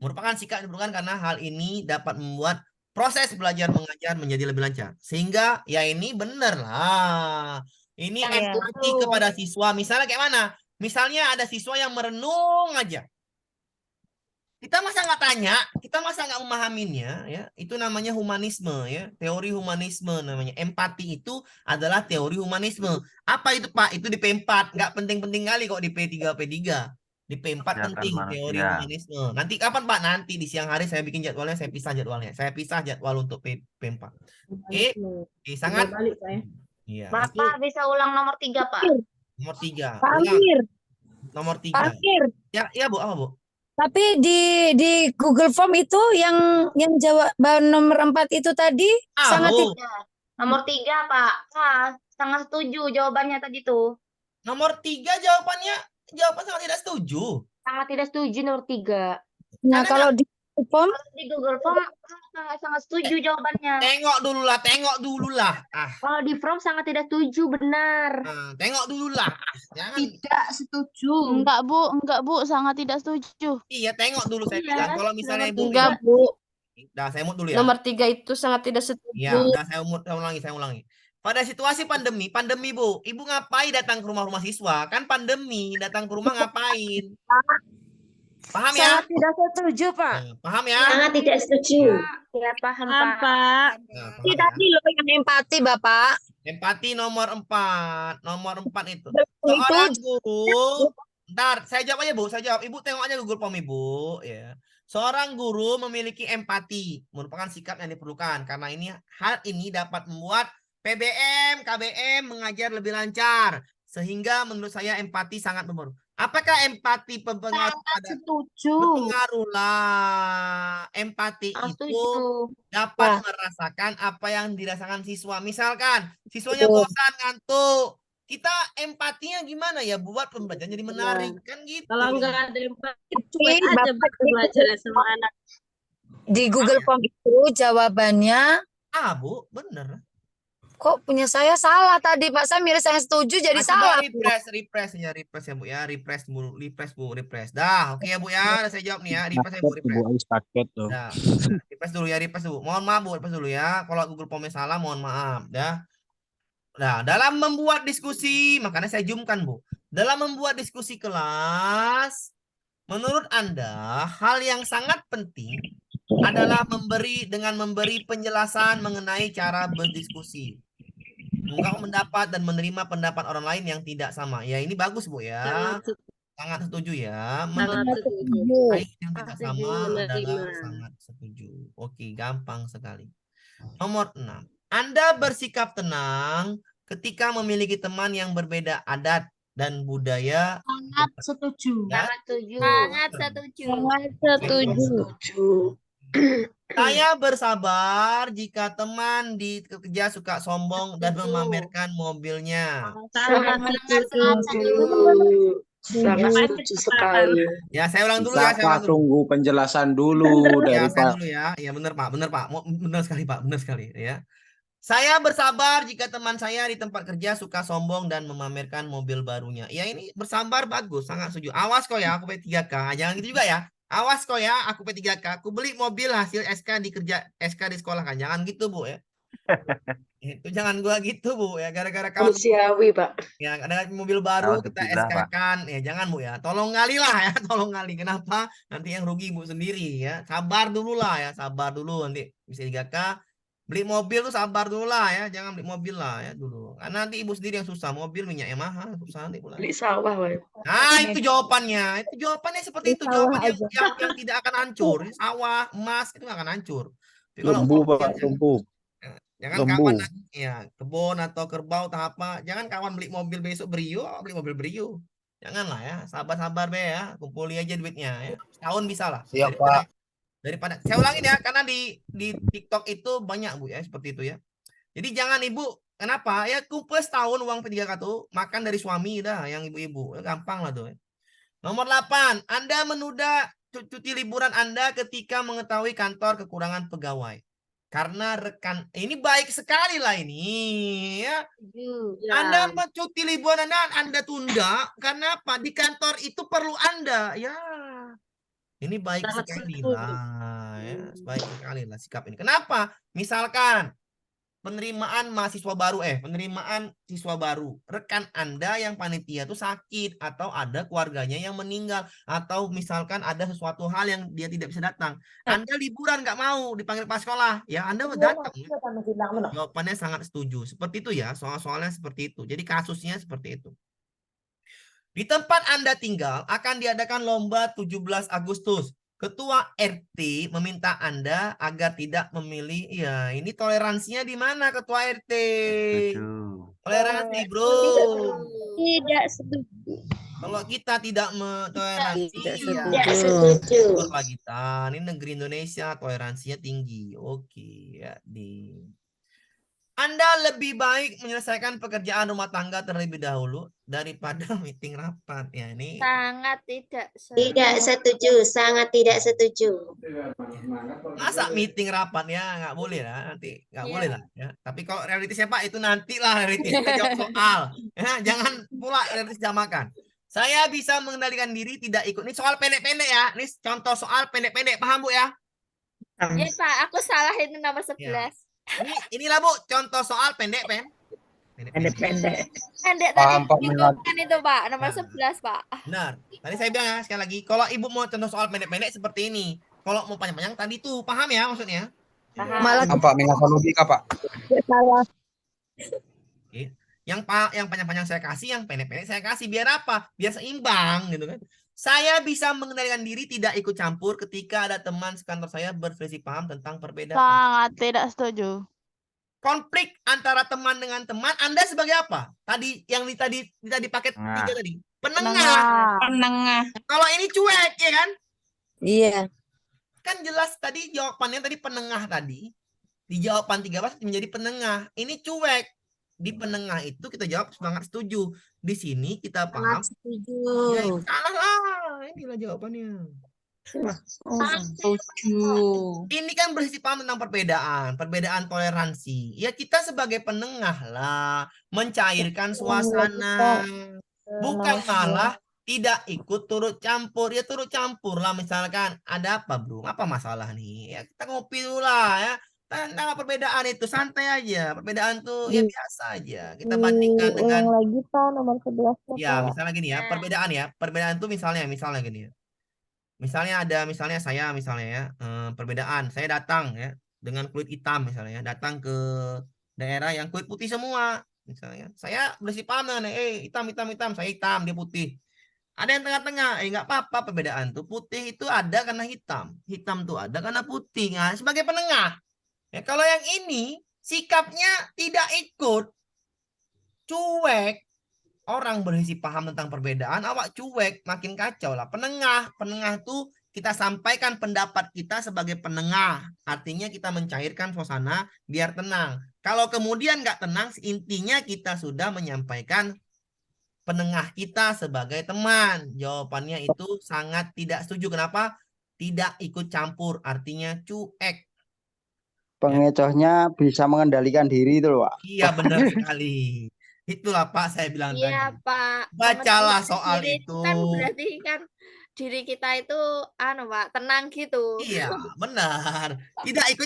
Merupakan sikap yang diperlukan karena hal ini dapat membuat proses belajar mengajar menjadi lebih lancar. Sehingga ya ini bener lah. Ini empati kepada siswa. Misalnya kayak mana? Misalnya ada siswa yang merenung aja. Kita masa nggak tanya, kita masa nggak memahaminya, ya. Itu namanya humanisme, ya. Teori humanisme namanya. Empati itu adalah teori humanisme. Apa itu Pak? Itu di P4. Nggak penting-penting kali kok di P3, P3. Di P4 Kegiatan penting teori manusia. humanisme. Nanti kapan Pak? Nanti di siang hari saya bikin jadwalnya, saya pisah jadwalnya. Saya pisah jadwal untuk P4. Oke, sangat. Balik saya. Iya, itu Bapak bisa ulang nomor 3, Pak. nomor 3. Pak Ulang, Amir, nomor Pak 3. Amir. Ya, Bu, apa Bu? Tapi di Google Form itu yang jawaban nomor 4 itu tadi sangat Bu. Ya. Nomor 3, Pak. Sangat setuju jawabannya tadi tuh. Nomor 3 jawaban sangat tidak setuju. Sangat tidak setuju nomor 3. Nah, Karena kalau di Google Form Di Google Form sangat setuju jawabannya. Tengok dulu lah. Kalau di Form sangat tidak setuju, benar. Tengok dulu lah. Jangan. Tidak setuju. Enggak, Bu, sangat tidak setuju. Iya, tengok dulu saya Iya, bilang. Kalau misalnya Ibu Enggak, bilang, Bu. dah saya mut dulu ya. Nomor 3 itu sangat tidak setuju. Ya, udah saya ulangi. Pada situasi pandemi Bu, Ibu ngapain datang ke rumah-rumah siswa? Kan pandemi, datang ke rumah ngapain? Paham ya? sangat tidak setuju, Pak. Paham ya? Sangat tidak setuju. Ya, paham, Pak. Nah, Ini paham tadi ya? loh yang empati, Bapak. Empati nomor 4. Nomor 4 itu. Itu Seorang guru, ntar saya jawab aja Bu, saya jawab. Ibu tengok aja Google Form Ibu, ya. Seorang guru memiliki empati, merupakan sikap yang diperlukan karena hal ini dapat membuat PBM, KBM mengajar lebih lancar. Sehingga menurut saya empati sangat berpengaruh. Apakah empati berpengaruh pada Setuju. berpengaruh lah. Empati itu dapat merasakan apa yang dirasakan siswa. Misalkan siswanya bosan, ngantuk. Kita empatinya gimana ya buat pembelajaran jadi menarik kan gitu. Kalau nggak ada empati, cuek aja belajar sama anak. di Google Form itu jawabannya Bu, bener. kok punya saya salah tadi, Pak Samir. Saya setuju jadi Coba salah. refresh ya Bu ya, refresh Bu. Dah, oke ya Bu ya, saya jawab nih ya, refresh ya Bu, refresh. Ais paket tuh. Dah, refresh dulu ya, refresh dulu. Mohon maaf Bu, refresh dulu ya. Kalau Google Form salah, mohon maaf, dah. Nah, dalam membuat diskusi, makanya saya zoomkan Bu. Dalam membuat diskusi kelas, menurut Anda hal yang sangat penting adalah memberi penjelasan mengenai cara berdiskusi. Mengungkapkan pendapat dan menerima pendapat orang lain yang tidak sama. Ya, ini bagus Bu ya. Sangat setuju ya. Sangat setuju. Yang tidak sama adalah sangat setuju. Oke, gampang sekali. Nomor 6. Anda bersikap tenang ketika memiliki teman yang berbeda adat dan budaya. Sangat setuju. Ya? Sangat setuju. Saya bersabar jika teman di kerja suka sombong dan memamerkan mobilnya. Sangat setuju. Sangat setuju sekali. Ya, saya ulang dulu ya. Saya ulang dulu. Tunggu penjelasan dulu Ya, dari saya Pak. dulu ya. Ya, benar Pak. Benar sekali Pak. Benar sekali ya. Saya bersabar jika teman saya di tempat kerja suka sombong dan memamerkan mobil barunya. Ya, ini bersabar bagus, sangat setuju. Awas kok ya, aku P3K. Jangan gitu juga ya. Awas kok ya, aku P3K. Aku beli mobil hasil SK di sekolah kan. Jangan gitu Bu ya. Itu jangan gua gitu Bu ya. Gara-gara kawan Manusiawi, Pak. ya ada mobil baru kita Alhamdulillah, SK kan. Ya jangan Bu ya. Tolong ngali lah ya, tolong ngali. Kenapa? Nanti yang rugi Bu sendiri ya. Sabar dulu lah ya, sabar dulu nanti bisa 3K. Beli mobil tuh sabar dulu lah ya, jangan beli mobil lah ya dulu. Karena nanti ibu sendiri yang susah, mobil minyaknya mahal, susah nanti pulang. Beli sawah, Pak. Nah, itu jawabannya. Itu jawabannya seperti itu, jawabannya yang tidak akan hancur. Sawah, emas itu nggak akan hancur. Tapi kalau Lembu, mobil, Pak, lembu. jangan Lembu. kawan ya, kebun atau kerbau atau apa. Jangan kawan beli mobil besok Brio, beli mobil Brio. Janganlah ya, sabar-sabar be ya, kumpuli aja duitnya ya. Setahun bisa lah. Siap, Pak. Daripada saya ulangin ya, karena di TikTok itu banyak Bu ya seperti itu ya. Jadi jangan Ibu, kenapa ya, kumpul setahun uang P3K tuh makan dari suami dah yang ibu-ibu, gampang lah tuh ya. Nomor 8, Anda menunda cuti liburan Anda ketika mengetahui kantor kekurangan pegawai karena rekan ini baik sekali lah ini ya. Anda cuti liburan Anda tunda karena apa? Di kantor itu perlu Anda ya. Ini baik sekali lah, ya. Baik sekali lah sikap ini. Kenapa? Misalkan penerimaan siswa baru, rekan Anda yang panitia itu sakit atau ada keluarganya yang meninggal atau misalkan ada sesuatu hal yang dia tidak bisa datang. Anda liburan nggak mau dipanggil pas sekolah, ya Anda datang. Jawabannya sangat setuju. Seperti itu ya, soal-soalnya seperti itu. Jadi kasusnya seperti itu. Di tempat Anda tinggal akan diadakan lomba 17 Agustus. Ketua RT meminta Anda agar tidak memilih. Ya, ini toleransinya di mana Ketua RT? Toleransi, bro. Tidak setuju. Kalau kita tidak toleransi, Tidak ya setuju. syukurlah kita. Ini negeri Indonesia toleransinya tinggi. Oke, ya Anda lebih baik menyelesaikan pekerjaan rumah tangga terlebih dahulu daripada meeting rapat. Ya, ini Sangat tidak Tidak setuju. Sangat tidak setuju. masa meeting rapat ya nggak boleh lah, nanti nggak boleh lah ya. Tapi kalau realitasnya Pak itu nantilah realitis kita jawab soal. Ya, jangan pula realitis jamakan. Saya bisa mengendalikan diri tidak ikut. Ini soal pendek-pendek ya. Ini contoh soal pendek-pendek, paham Bu ya? Ya Pak, aku salah itu nomor 11. Inilah Bu contoh soal pendek-pendek. Pendek Paham, Pak, tadi itu Minat. kan itu Pak, nomor 11 Pak. Benar. Tadi saya bilang ya sekali lagi, kalau Ibu mau contoh soal pendek-pendek seperti ini. Kalau mau panjang-panjang tadi tuh, paham ya maksudnya? Malah Pak, minasa logika, Pak. salah. Oke. Yang panjang-panjang saya kasih, yang pendek-pendek saya kasih. Biar apa? Biar seimbang gitu kan. Saya bisa mengendalikan diri tidak ikut campur ketika ada teman sekantor saya berselisih paham tentang perbedaan. Sangat tidak setuju. Konflik antara teman dengan teman, Anda sebagai apa? Tadi yang tadi paket 3 tadi. Penengah. Penengah. Kalau ini cuek ya kan? Iya. Kan jelas tadi jawabannya tadi penengah tadi. Di jawaban 13 menjadi penengah. Ini cuek. Di penengah itu kita jawab sangat setuju. Di sini kita paham. Setuju. Ya, itu salah lah. Inilah jawabannya. Setuju. Ini kan berisi paham tentang perbedaan toleransi. Ya kita sebagai penengah lah, mencairkan suasana. Bukan malah tidak ikut turut campur. Ya turut campur lah, misalkan ada apa bro? Apa masalah nih? Ya kita ngopi dulu lah ya. Tentang perbedaan itu santai aja. Perbedaan tuh ya biasa aja. Kita bandingkan dengan lagi Pak nomor 11. ya misalnya gini ya, perbedaan ya. Perbedaan tuh misalnya gini ya. Misalnya saya ya, perbedaan. Saya datang ya dengan kulit hitam misalnya, datang ke daerah yang kulit putih semua. Misalnya, saya bersih paham dengan hitam, saya hitam, dia putih. Ada yang tengah-tengah, nggak apa-apa perbedaan tuh. Putih itu ada karena hitam tuh ada karena putih. Nah, sebagai penengah. Ya, kalau yang ini sikapnya tidak ikut, cuek. Orang berisi paham tentang perbedaan, awak cuek, makin kacau lah. Penengah tuh kita sampaikan pendapat kita sebagai penengah. Artinya kita mencairkan suasana biar tenang. Kalau kemudian nggak tenang, intinya kita sudah menyampaikan penengah kita sebagai teman. Jawabannya itu sangat tidak setuju. Kenapa? Tidak ikut campur, artinya cuek. Pengecohnya bisa mengendalikan diri itu loh, Pak. Iya benar sekali. Itulah Pak saya bilang Iya tadi. Pak. Bacalah Mementingkan soal diri itu. Kan berarti kan diri kita itu Pak, tenang gitu. Iya, benar. Tidak ikut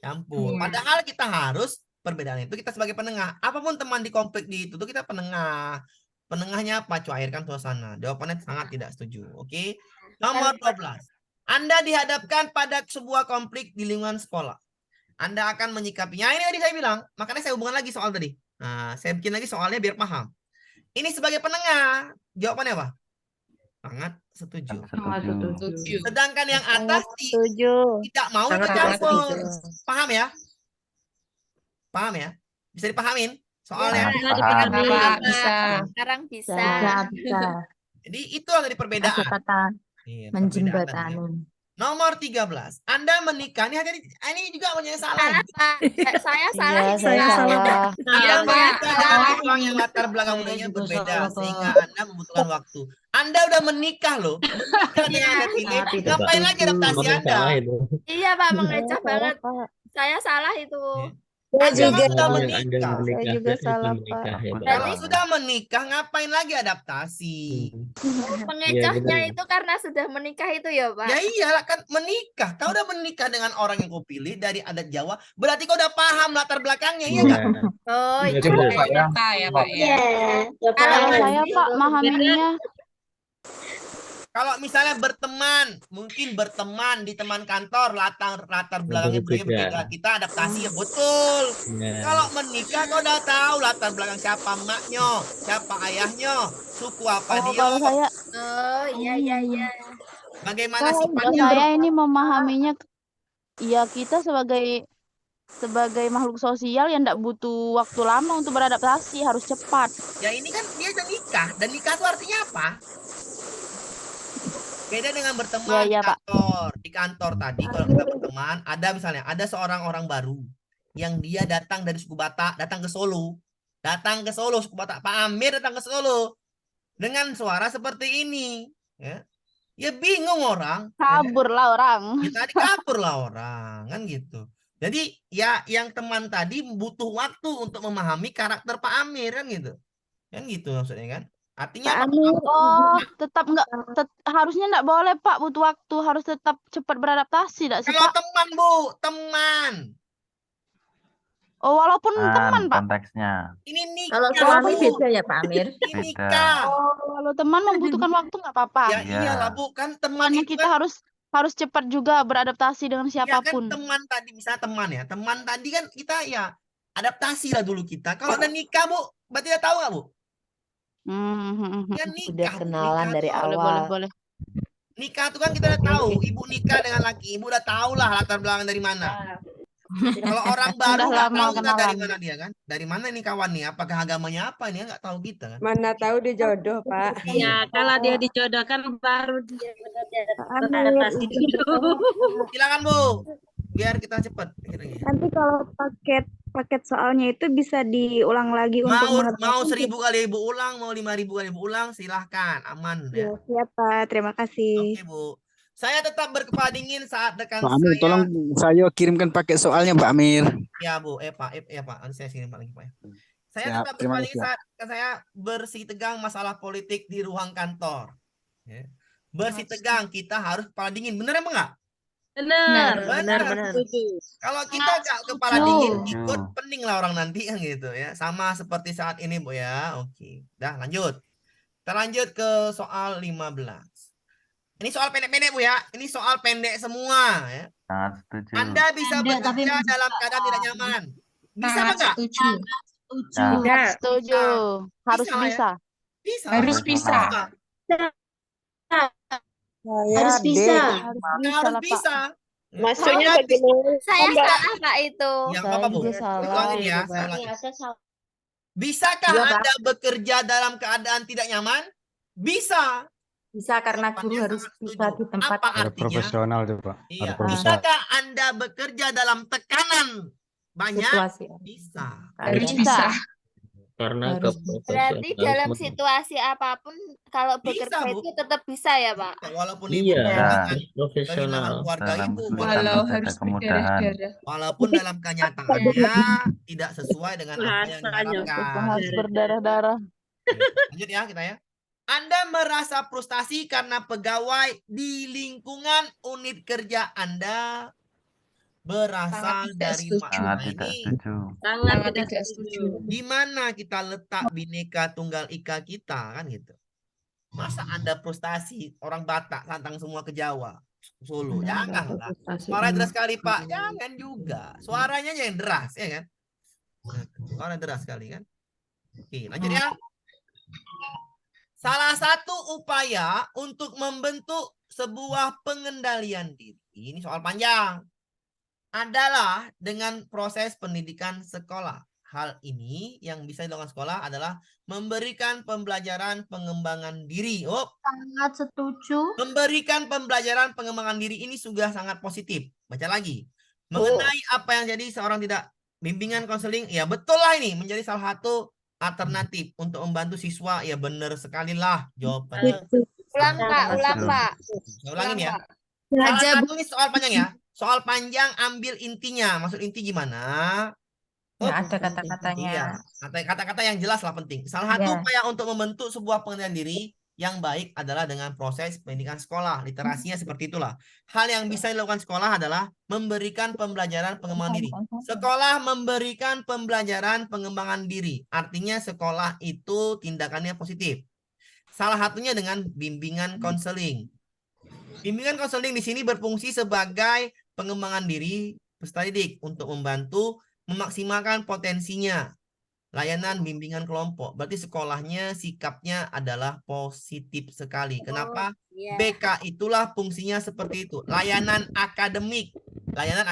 campur. Padahal kita harus perbedaan itu kita sebagai penengah. Apapun teman di konflik di itu tuh kita penengah. Penengahnya apa? Cairkan suasana. Jawabannya sangat tidak setuju. Oke. Nomor 12. Anda dihadapkan pada sebuah konflik di lingkungan sekolah. Anda akan menyikapinya. Ini tadi saya bilang. Makanya saya hubungkan lagi soal tadi. Nah, saya bikin lagi soalnya biar paham. Ini sebagai penengah. Jawabannya apa? Sangat setuju. Sedangkan yang atas tidak mau ikut campur. Paham ya? Paham ya? Bisa dipahamin soalnya? Bisa. Sekarang bisa. Jadi itu ada di perbedaan. Iya, menjembatani. Nomor 13. Anda menikah. Ini juga punya salah. Saya salah. Saya salah. Anda menikah dengan orang yang latar belakang budayanya berbeda sehingga Anda membutuhkan waktu. Anda udah menikah loh. Yang Anda pilih. Ngapain lagi adaptasi Anda? Iya Pak, mengecoh banget. Saya salah itu. Saya juga sudah menikah. Saya juga salah Pak. Kalau sudah menikah ngapain lagi adaptasi? Pengecohnya itu karena sudah menikah itu ya Pak. Ya iyalah kan menikah. Kau udah menikah dengan orang yang kau pilih dari adat Jawa, berarti kau udah paham latar belakangnya, iya nggak? Oh iya. Ya, Pak, ya. Kalau saya Pak memahaminya. Kalau misalnya berteman, mungkin berteman di teman kantor, latar belakangnya budaya berbeda. Kita adaptasi ya betul. Nah, Kalau menikah kau udah tahu latar belakang siapa emaknya, siapa ayahnya, suku apa Oh, dia, kalau saya, Oh, iya. bagaimana kalau sifatnya. saya ini memahaminya, ya kita sebagai makhluk sosial yang tidak butuh waktu lama untuk beradaptasi, harus cepat. Ya ini kan dia udah nikah, dan nikah itu artinya apa? Beda dengan berteman Iya, Pak. di kantor tadi kalau kita berteman, ada misalnya ada seorang orang baru yang dia datang dari suku Batak, datang ke Solo suku Batak, Pak Amir datang ke Solo dengan suara seperti ini, ya bingung orang, Kabur lah orang. ya tadi kabur lah orang kan gitu. Jadi ya yang teman tadi butuh waktu untuk memahami karakter Pak Amir kan gitu maksudnya kan. Artinya Pak apa? Amir, tetap harusnya enggak boleh Pak, butuh waktu, harus tetap cepat beradaptasi, enggak sih Kalau Pak? teman Bu, teman. Oh, walaupun teman Pak. Konteksnya. Ini nikah. Kalau suami beda ya Pak Amir? Ini nikah. Oh, kalau teman membutuhkan waktu enggak apa-apa. Ya iyalah Bu, kan teman Makanya itu kita kan, harus cepat juga beradaptasi dengan ya kan siapapun. teman tadi, misalnya teman ya. Teman tadi kan kita ya adaptasi lah dulu kita. Kalau udah nikah Bu, berarti udah tahu nggak Bu? Ya nikah. Udah kenalan nikah dari tuh. Boleh. Nikah tuh kan kita udah tahu. Ibu nikah dengan laki, ibu udah tahu lah latar belakang dari mana. Kalau orang baru Udah nggak lama tahu kita dari kenalan. mana dia kan. Dari mana nih kawan nih? Apakah agamanya apa nih? Nggak tahu kita kan. Mana tahu dia jodoh, Pak. Ya, kalau dia dijodohkan baru dia beradaptasi dulu. Silakan Bu, biar kita cepat. Nanti kalau paket soalnya itu bisa diulang lagi untuk Mau 1000 kali Ibu ulang, mau 5000 kali Ibu ulang, silahkan, aman ya. Ya, siap Pak, terima kasih. Oke Bu, saya tetap berkepala dingin saat rekan Pak Amir, saya. tolong saya kirimkan paket soalnya Pak Amir. Ya Bu, Pak, nanti saya kirim lagi Pak ya. Saya Siap, tetap terima berkepala dingin kasih. saat saya bersih tegang masalah politik di ruang kantor. Ya. Bersih tegang, kita harus kepala dingin, bener apa enggak? Benar. Kalau kita nggak kepala dingin, ikut pening lah orang nanti kan gitu ya. Sama seperti saat ini Bu ya. Oke, dah lanjut. Kita lanjut ke soal 15. Ini soal pendek-pendek Bu ya. Ini soal pendek semua ya. Sangat setuju. Anda bisa bekerja dalam keadaan tidak nyaman. Bisa apa enggak? Setuju. Harus Bisa ya? bisa. Bisa. Harus bisa. Harus bisa. Harus bisa. Maksudnya Anda bagaimana? Saya Mbak? salah Pak itu. Ya, Saya apa Bu? juga salah. Ulangin ya, saya ulangin. Bisakah Anda bekerja dalam keadaan tidak nyaman? Bisa. Bisa karena Jawabannya guru harus sangat bisa setuju. di tempat Apa Harus artinya? profesional tuh Pak. Iya. Harus profesional. Bisakah Anda bekerja dalam tekanan banyak? situasi. Bisa. Harus Bisa. karena Harus. Berarti dalam keprofesionalisme. situasi apapun kalau Bisa, bekerja Bu. itu tetap bisa ya Pak? Walaupun ibu Iya, kehilangan harus profesional. keluarga Dalam ibu, kesulitan Walau pasti ada harus kemudahan. berdarah-darah. walaupun dalam kenyataannya tidak sesuai dengan apa yang Bahasanya diharapkan. Harus berdarah-darah. Lanjut ya kita ya. Anda merasa frustasi karena pegawai di lingkungan unit kerja Anda berasal Sangat tidak dari setuju. mana? Sangat tidak Ini setuju. Sangat Sangat tidak tidak setuju. setuju. di mana kita letak Bhinneka Tunggal Ika kita kan gitu. Masa Anda frustasi orang Batak santang semua ke Jawa, Solo? Janganlah. Suara deras sekali Pak, jangan juga. Suaranya yang deras ya kan? Suara deras sekali kan? Oke, lanjut ya. Salah satu upaya untuk membentuk sebuah pengendalian diri, ini soal panjang, adalah dengan proses pendidikan sekolah. Hal ini yang bisa dilakukan sekolah adalah memberikan pembelajaran pengembangan diri. Sangat setuju. Memberikan pembelajaran pengembangan diri ini sudah sangat positif. Baca lagi. Mengenai apa yang jadi seorang tidak bimbingan konseling, ya betul lah ini menjadi salah satu alternatif untuk membantu siswa. Ya benar sekali lah jawabannya. Ulang Pak. Saya ulangin ya. Belajar Salah satu ini soal panjang ya. Soal panjang ambil intinya. Maksud inti gimana? Ya, ada kata-katanya. Iya, kata-kata yang jelas lah penting. Salah satu Ya. upaya untuk membentuk sebuah pengendalian diri yang baik adalah dengan proses pendidikan sekolah. Literasinya seperti itulah. Hal yang bisa dilakukan sekolah adalah memberikan pembelajaran pengembangan diri. Sekolah memberikan pembelajaran pengembangan diri. Artinya sekolah itu tindakannya positif. salah satunya dengan bimbingan konseling. Bimbingan konseling di sini berfungsi sebagai pengembangan diri peserta didik untuk membantu memaksimalkan potensinya. Layanan bimbingan kelompok. Berarti sekolahnya sikapnya adalah positif sekali. Kenapa? iya. BK itulah fungsinya seperti itu. Layanan akademik. Layanan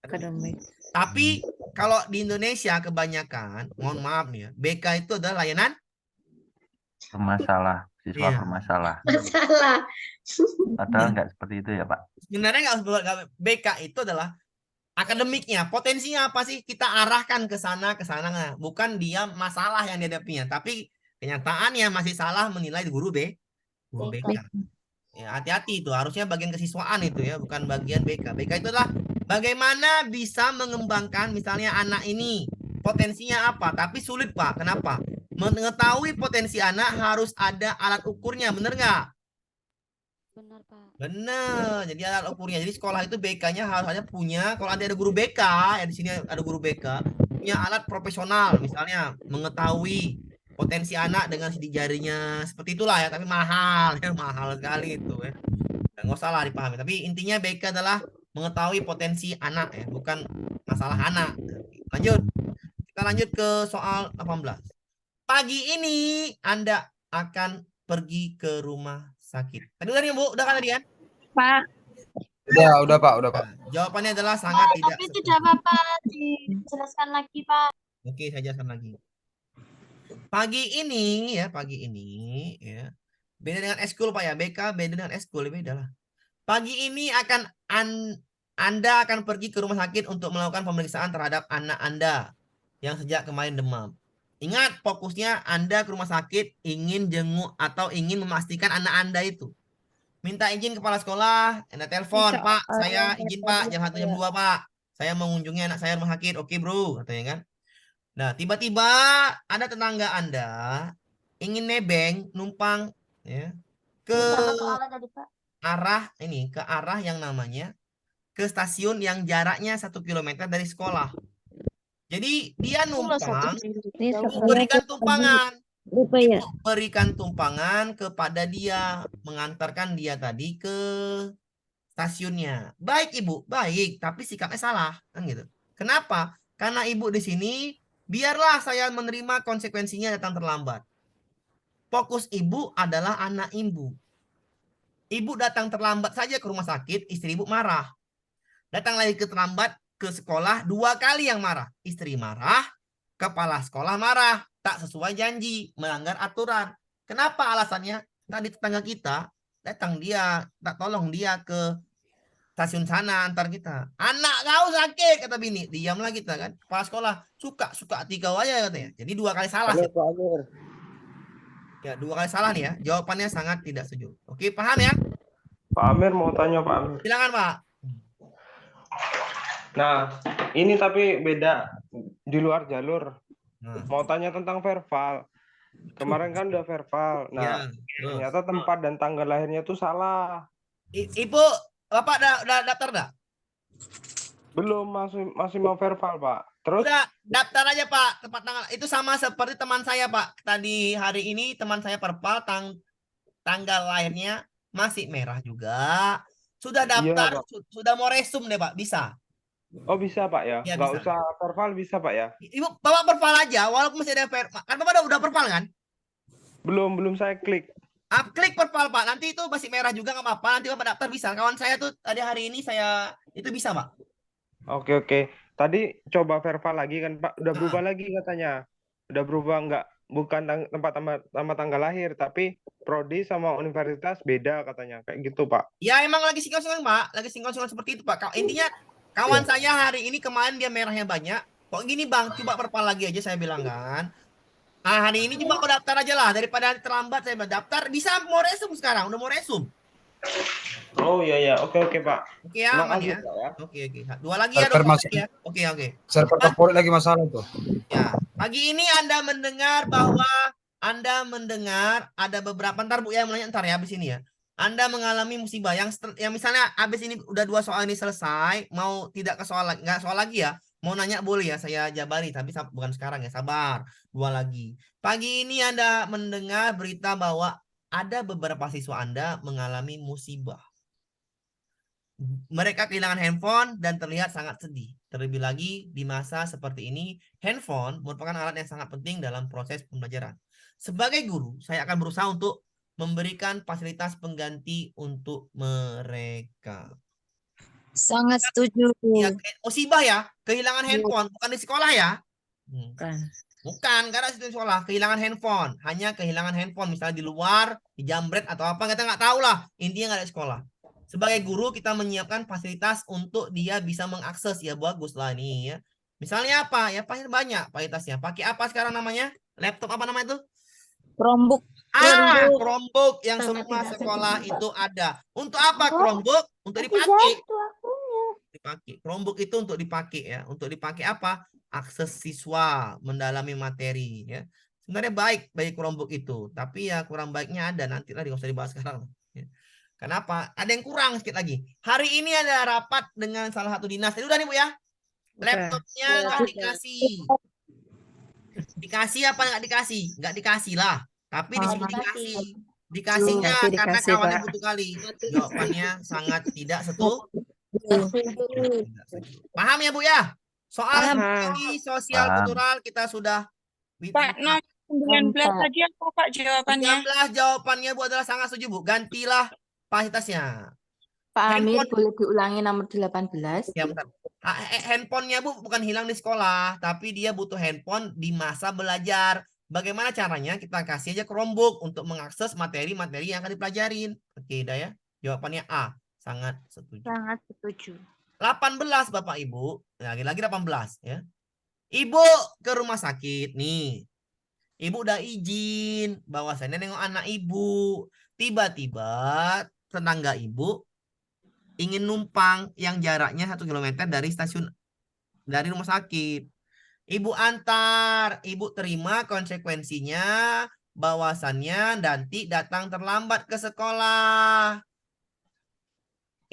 Akademik. Tapi kalau di Indonesia kebanyakan, mohon maaf nih ya, BK itu adalah layanan Bermasalah, siswa Iya. bermasalah. Masalah. Padahal nggak seperti itu ya Pak. sebenarnya nggak BK itu adalah akademiknya, potensinya apa sih? Kita arahkan ke sana, nah. Bukan dia masalah yang dihadapinya, tapi kenyataannya masih salah menilai guru BK. Ya, hati-hati itu, harusnya bagian kesiswaan itu ya, bukan bagian BK. BK itu adalah bagaimana bisa mengembangkan misalnya anak ini, potensinya apa, tapi sulit Pak. Kenapa? Mengetahui potensi anak harus ada alat ukurnya, bener nggak? Benar, Pak. Bener, jadi alat ukurnya. Jadi sekolah itu BK-nya harus ada punya. Kalau ada guru BK, ya di sini ada guru BK punya alat profesional, misalnya mengetahui potensi anak dengan sidik jarinya, seperti itulah ya. Tapi mahal, ya mahal sekali itu ya. Nggak usah lah dipahami. Tapi intinya BK adalah mengetahui potensi anak ya, bukan masalah anak. Lanjut, kita lanjut ke soal 18. Pagi ini Anda akan pergi ke rumah sakit. Tadi udah nih Bu, udah kan tadi kan? Pak. Udah Pak. Jawabannya adalah sangat tidak Tapi itu setuju. tidak apa-apa, dijelaskan lagi, Pak. Oke, saya jelaskan lagi. Pagi ini ya, beda dengan eskul Pak ya, BK beda dengan eskul, beda lah. Pagi ini Anda akan pergi ke rumah sakit untuk melakukan pemeriksaan terhadap anak Anda yang sejak kemarin demam. Ingat, fokusnya Anda ke rumah sakit ingin jenguk atau ingin memastikan anak Anda itu. Minta izin kepala sekolah, Anda telepon, Pak, saya izin Pak, jam 1 jam 2 Pak. Saya mengunjungi anak saya rumah sakit. Oke bro, katanya kan. Nah, tiba-tiba ada tetangga Anda ingin nebeng, numpang ya, ke arah yang namanya ke stasiun yang jaraknya 1 kilometer dari sekolah. Jadi dia numpang memberikan tumpangan. Berikan tumpangan kepada dia, mengantarkan dia tadi ke stasiunnya. Baik Ibu, baik, tapi sikapnya salah, kan gitu. Kenapa? Karena Ibu di sini, biarlah saya menerima konsekuensinya datang terlambat. Fokus Ibu adalah anak Ibu. Ibu datang terlambat saja ke rumah sakit, istri Ibu marah. Datang lagi terlambat ke sekolah 2 kali yang marah. Istri marah, kepala sekolah marah, tak sesuai janji, melanggar aturan. Kenapa alasannya? Tadi tetangga kita datang, dia tak tolong dia ke stasiun sana antar kita. Anak kau sakit, kata bini. Diamlah kita kan. Kepala sekolah suka hati kau aja katanya. Jadi 2 kali salah. Ya, 2 kali salah nih ya. Jawabannya sangat tidak setuju. Oke, paham ya? Pak Amir mau tanya Pak Amir. Silakan Pak. Nah, ini tapi beda di luar jalur. Mau tanya tentang verbal. Kemarin kan udah verbal. Nah, ternyata tempat dan tanggal lahirnya itu salah. Ibu, Bapak udah daftar dah? Belum, masih mau verbal, Pak. Terus udah daftar aja Pak, tempat tanggal. Itu sama seperti teman saya Pak. Tadi hari ini teman saya verbal tanggal lahirnya masih merah juga. Sudah daftar, sudah mau resum deh Pak, bisa. Oh bisa Pak ya? Ya, nggak bisa. usah verbal bisa Pak ya? Ibu, Bapak verbal aja, walaupun masih ada verbal. Kan Bapak udah verbal kan? Belum saya klik. Klik verbal Pak, nanti itu masih merah juga nggak apa-apa. Nanti Bapak daftar bisa. Kawan saya tuh tadi hari ini itu bisa Pak. Oke. Tadi coba verbal lagi kan Pak, udah berubah lagi katanya. Udah berubah bukan tempat tanggal lahir, tapi prodi sama universitas beda katanya. Kayak gitu Pak. Ya emang lagi sinkron Pak, lagi sinkron seperti itu Pak. Intinya kawan saya hari ini kemarin dia merahnya banyak. Kok gini Bang, coba verbal lagi aja saya bilang kan. Nah hari ini coba kau daftar aja lah, daripada terlambat saya daftar. Bisa mau resum sekarang, udah mau resum. Oh iya, oke Pak. Oke ya, aman ya. Oke. 2 lagi ya, Oke. Server favorit lagi masalah tuh. Ya, pagi ini Anda mendengar bahwa ada beberapa, ntar Bu ya menanya ntar ya habis ini ya. Anda mengalami musibah yang misalnya habis ini udah 2 soal ini selesai, mau tidak ke soal lagi, nggak soal lagi ya, Mau nanya boleh ya, saya jabari, tapi bukan sekarang ya, sabar. 2 lagi. Pagi ini Anda mendengar berita bahwa ada beberapa siswa Anda mengalami musibah. Mereka kehilangan handphone dan terlihat sangat sedih. Terlebih lagi di masa seperti ini, handphone merupakan alat yang sangat penting dalam proses pembelajaran. Sebagai guru, saya akan berusaha untuk memberikan fasilitas pengganti untuk mereka. Sangat setuju. Ya, musibah ya, kehilangan handphone, bukan di sekolah ya. Bukan, nggak ada di sekolah, kehilangan handphone. Hanya kehilangan handphone, misalnya di luar, di jambret atau apa, kita nggak tahu lah. Intinya nggak ada di sekolah. Sebagai guru kita menyiapkan fasilitas untuk dia bisa mengakses, ya bagus lah ini ya. Misalnya apa? Ya pasti banyak fasilitasnya. Pakai apa sekarang namanya? Laptop apa namanya itu? Chromebook. Chromebook yang semua sekolah itu ada. Untuk apa Chromebook? Untuk dipakai. Dipakai. Chromebook itu untuk dipakai ya. Untuk dipakai apa? Akses siswa mendalami materi ya. Sebenarnya baik bagi Chromebook itu, tapi ya kurang baiknya ada, nanti lah nggak usah dibahas sekarang. Ya. Kenapa? Ada yang kurang sedikit lagi. Hari ini ada rapat dengan salah satu dinas. Tadi udah nih Bu ya. Laptopnya nggak dikasih. Dikasih apa nggak dikasih? Nggak dikasih lah. Tapi di sini dikasih. Dikasihnya Nanti karena dikasih, kawannya Pak. butuh kali. Jawabannya sangat tidak setuju. Paham ya Bu ya? Soal strategi sosial Paham. kultural kita sudah. Pak, nomor 19 tadi apa Pak jawabannya? 19 jawabannya Bu adalah sangat setuju Bu. Gantilah fasilitasnya. Pak Amir, Handphone. boleh diulangi nomor 18? Ya bentar. Handphonenya Bu bukan hilang di sekolah, tapi dia butuh handphone di masa belajar. Bagaimana caranya? Kita kasih aja Chromebook untuk mengakses materi-materi yang akan dipelajarin. Oke, dah ya. Jawabannya A. Sangat setuju. Sangat setuju. 18 Bapak Ibu. Lagi-lagi 18 ya. Ibu ke rumah sakit nih. Ibu udah izin bahwasannya nengok anak ibu. Tiba-tiba tetangga ibu ingin numpang yang jaraknya 1 kilometer dari stasiun, dari rumah sakit. Ibu antar, ibu terima konsekuensinya bahwasannya nanti datang terlambat ke sekolah.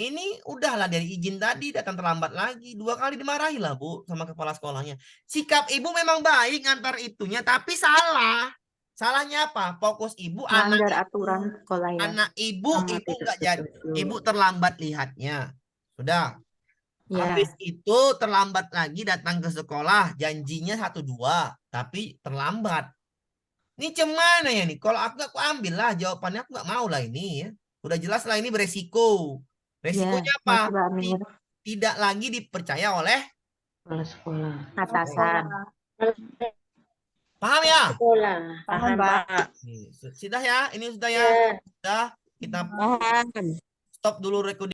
Ini udahlah dari izin tadi datang terlambat lagi. 2 kali dimarahi lah Bu sama kepala sekolahnya. Sikap ibu memang baik ngantar itunya, tapi salah. Salahnya apa? Fokus ibu Melanggar anak aturan sekolah ya. anak ibu Sama tidak nggak jadi. setuju. Ibu terlambat lihatnya. Sudah. Ya. Habis itu terlambat lagi datang ke sekolah. Janjinya 1-2, tapi terlambat. Ini cemana ya nih? Kalau aku ambil lah jawabannya, aku nggak mau lah ini ya. Udah jelas lah ini beresiko. Resikonya Ya, apa? Mas Pak Amir. Tidak lagi dipercaya oleh Kepala sekolah. Atasan. paham ya? Sekolah. Paham, Pak. Nih, sudah ya, ini sudah ya. Sudah kita Paham. stop dulu recording.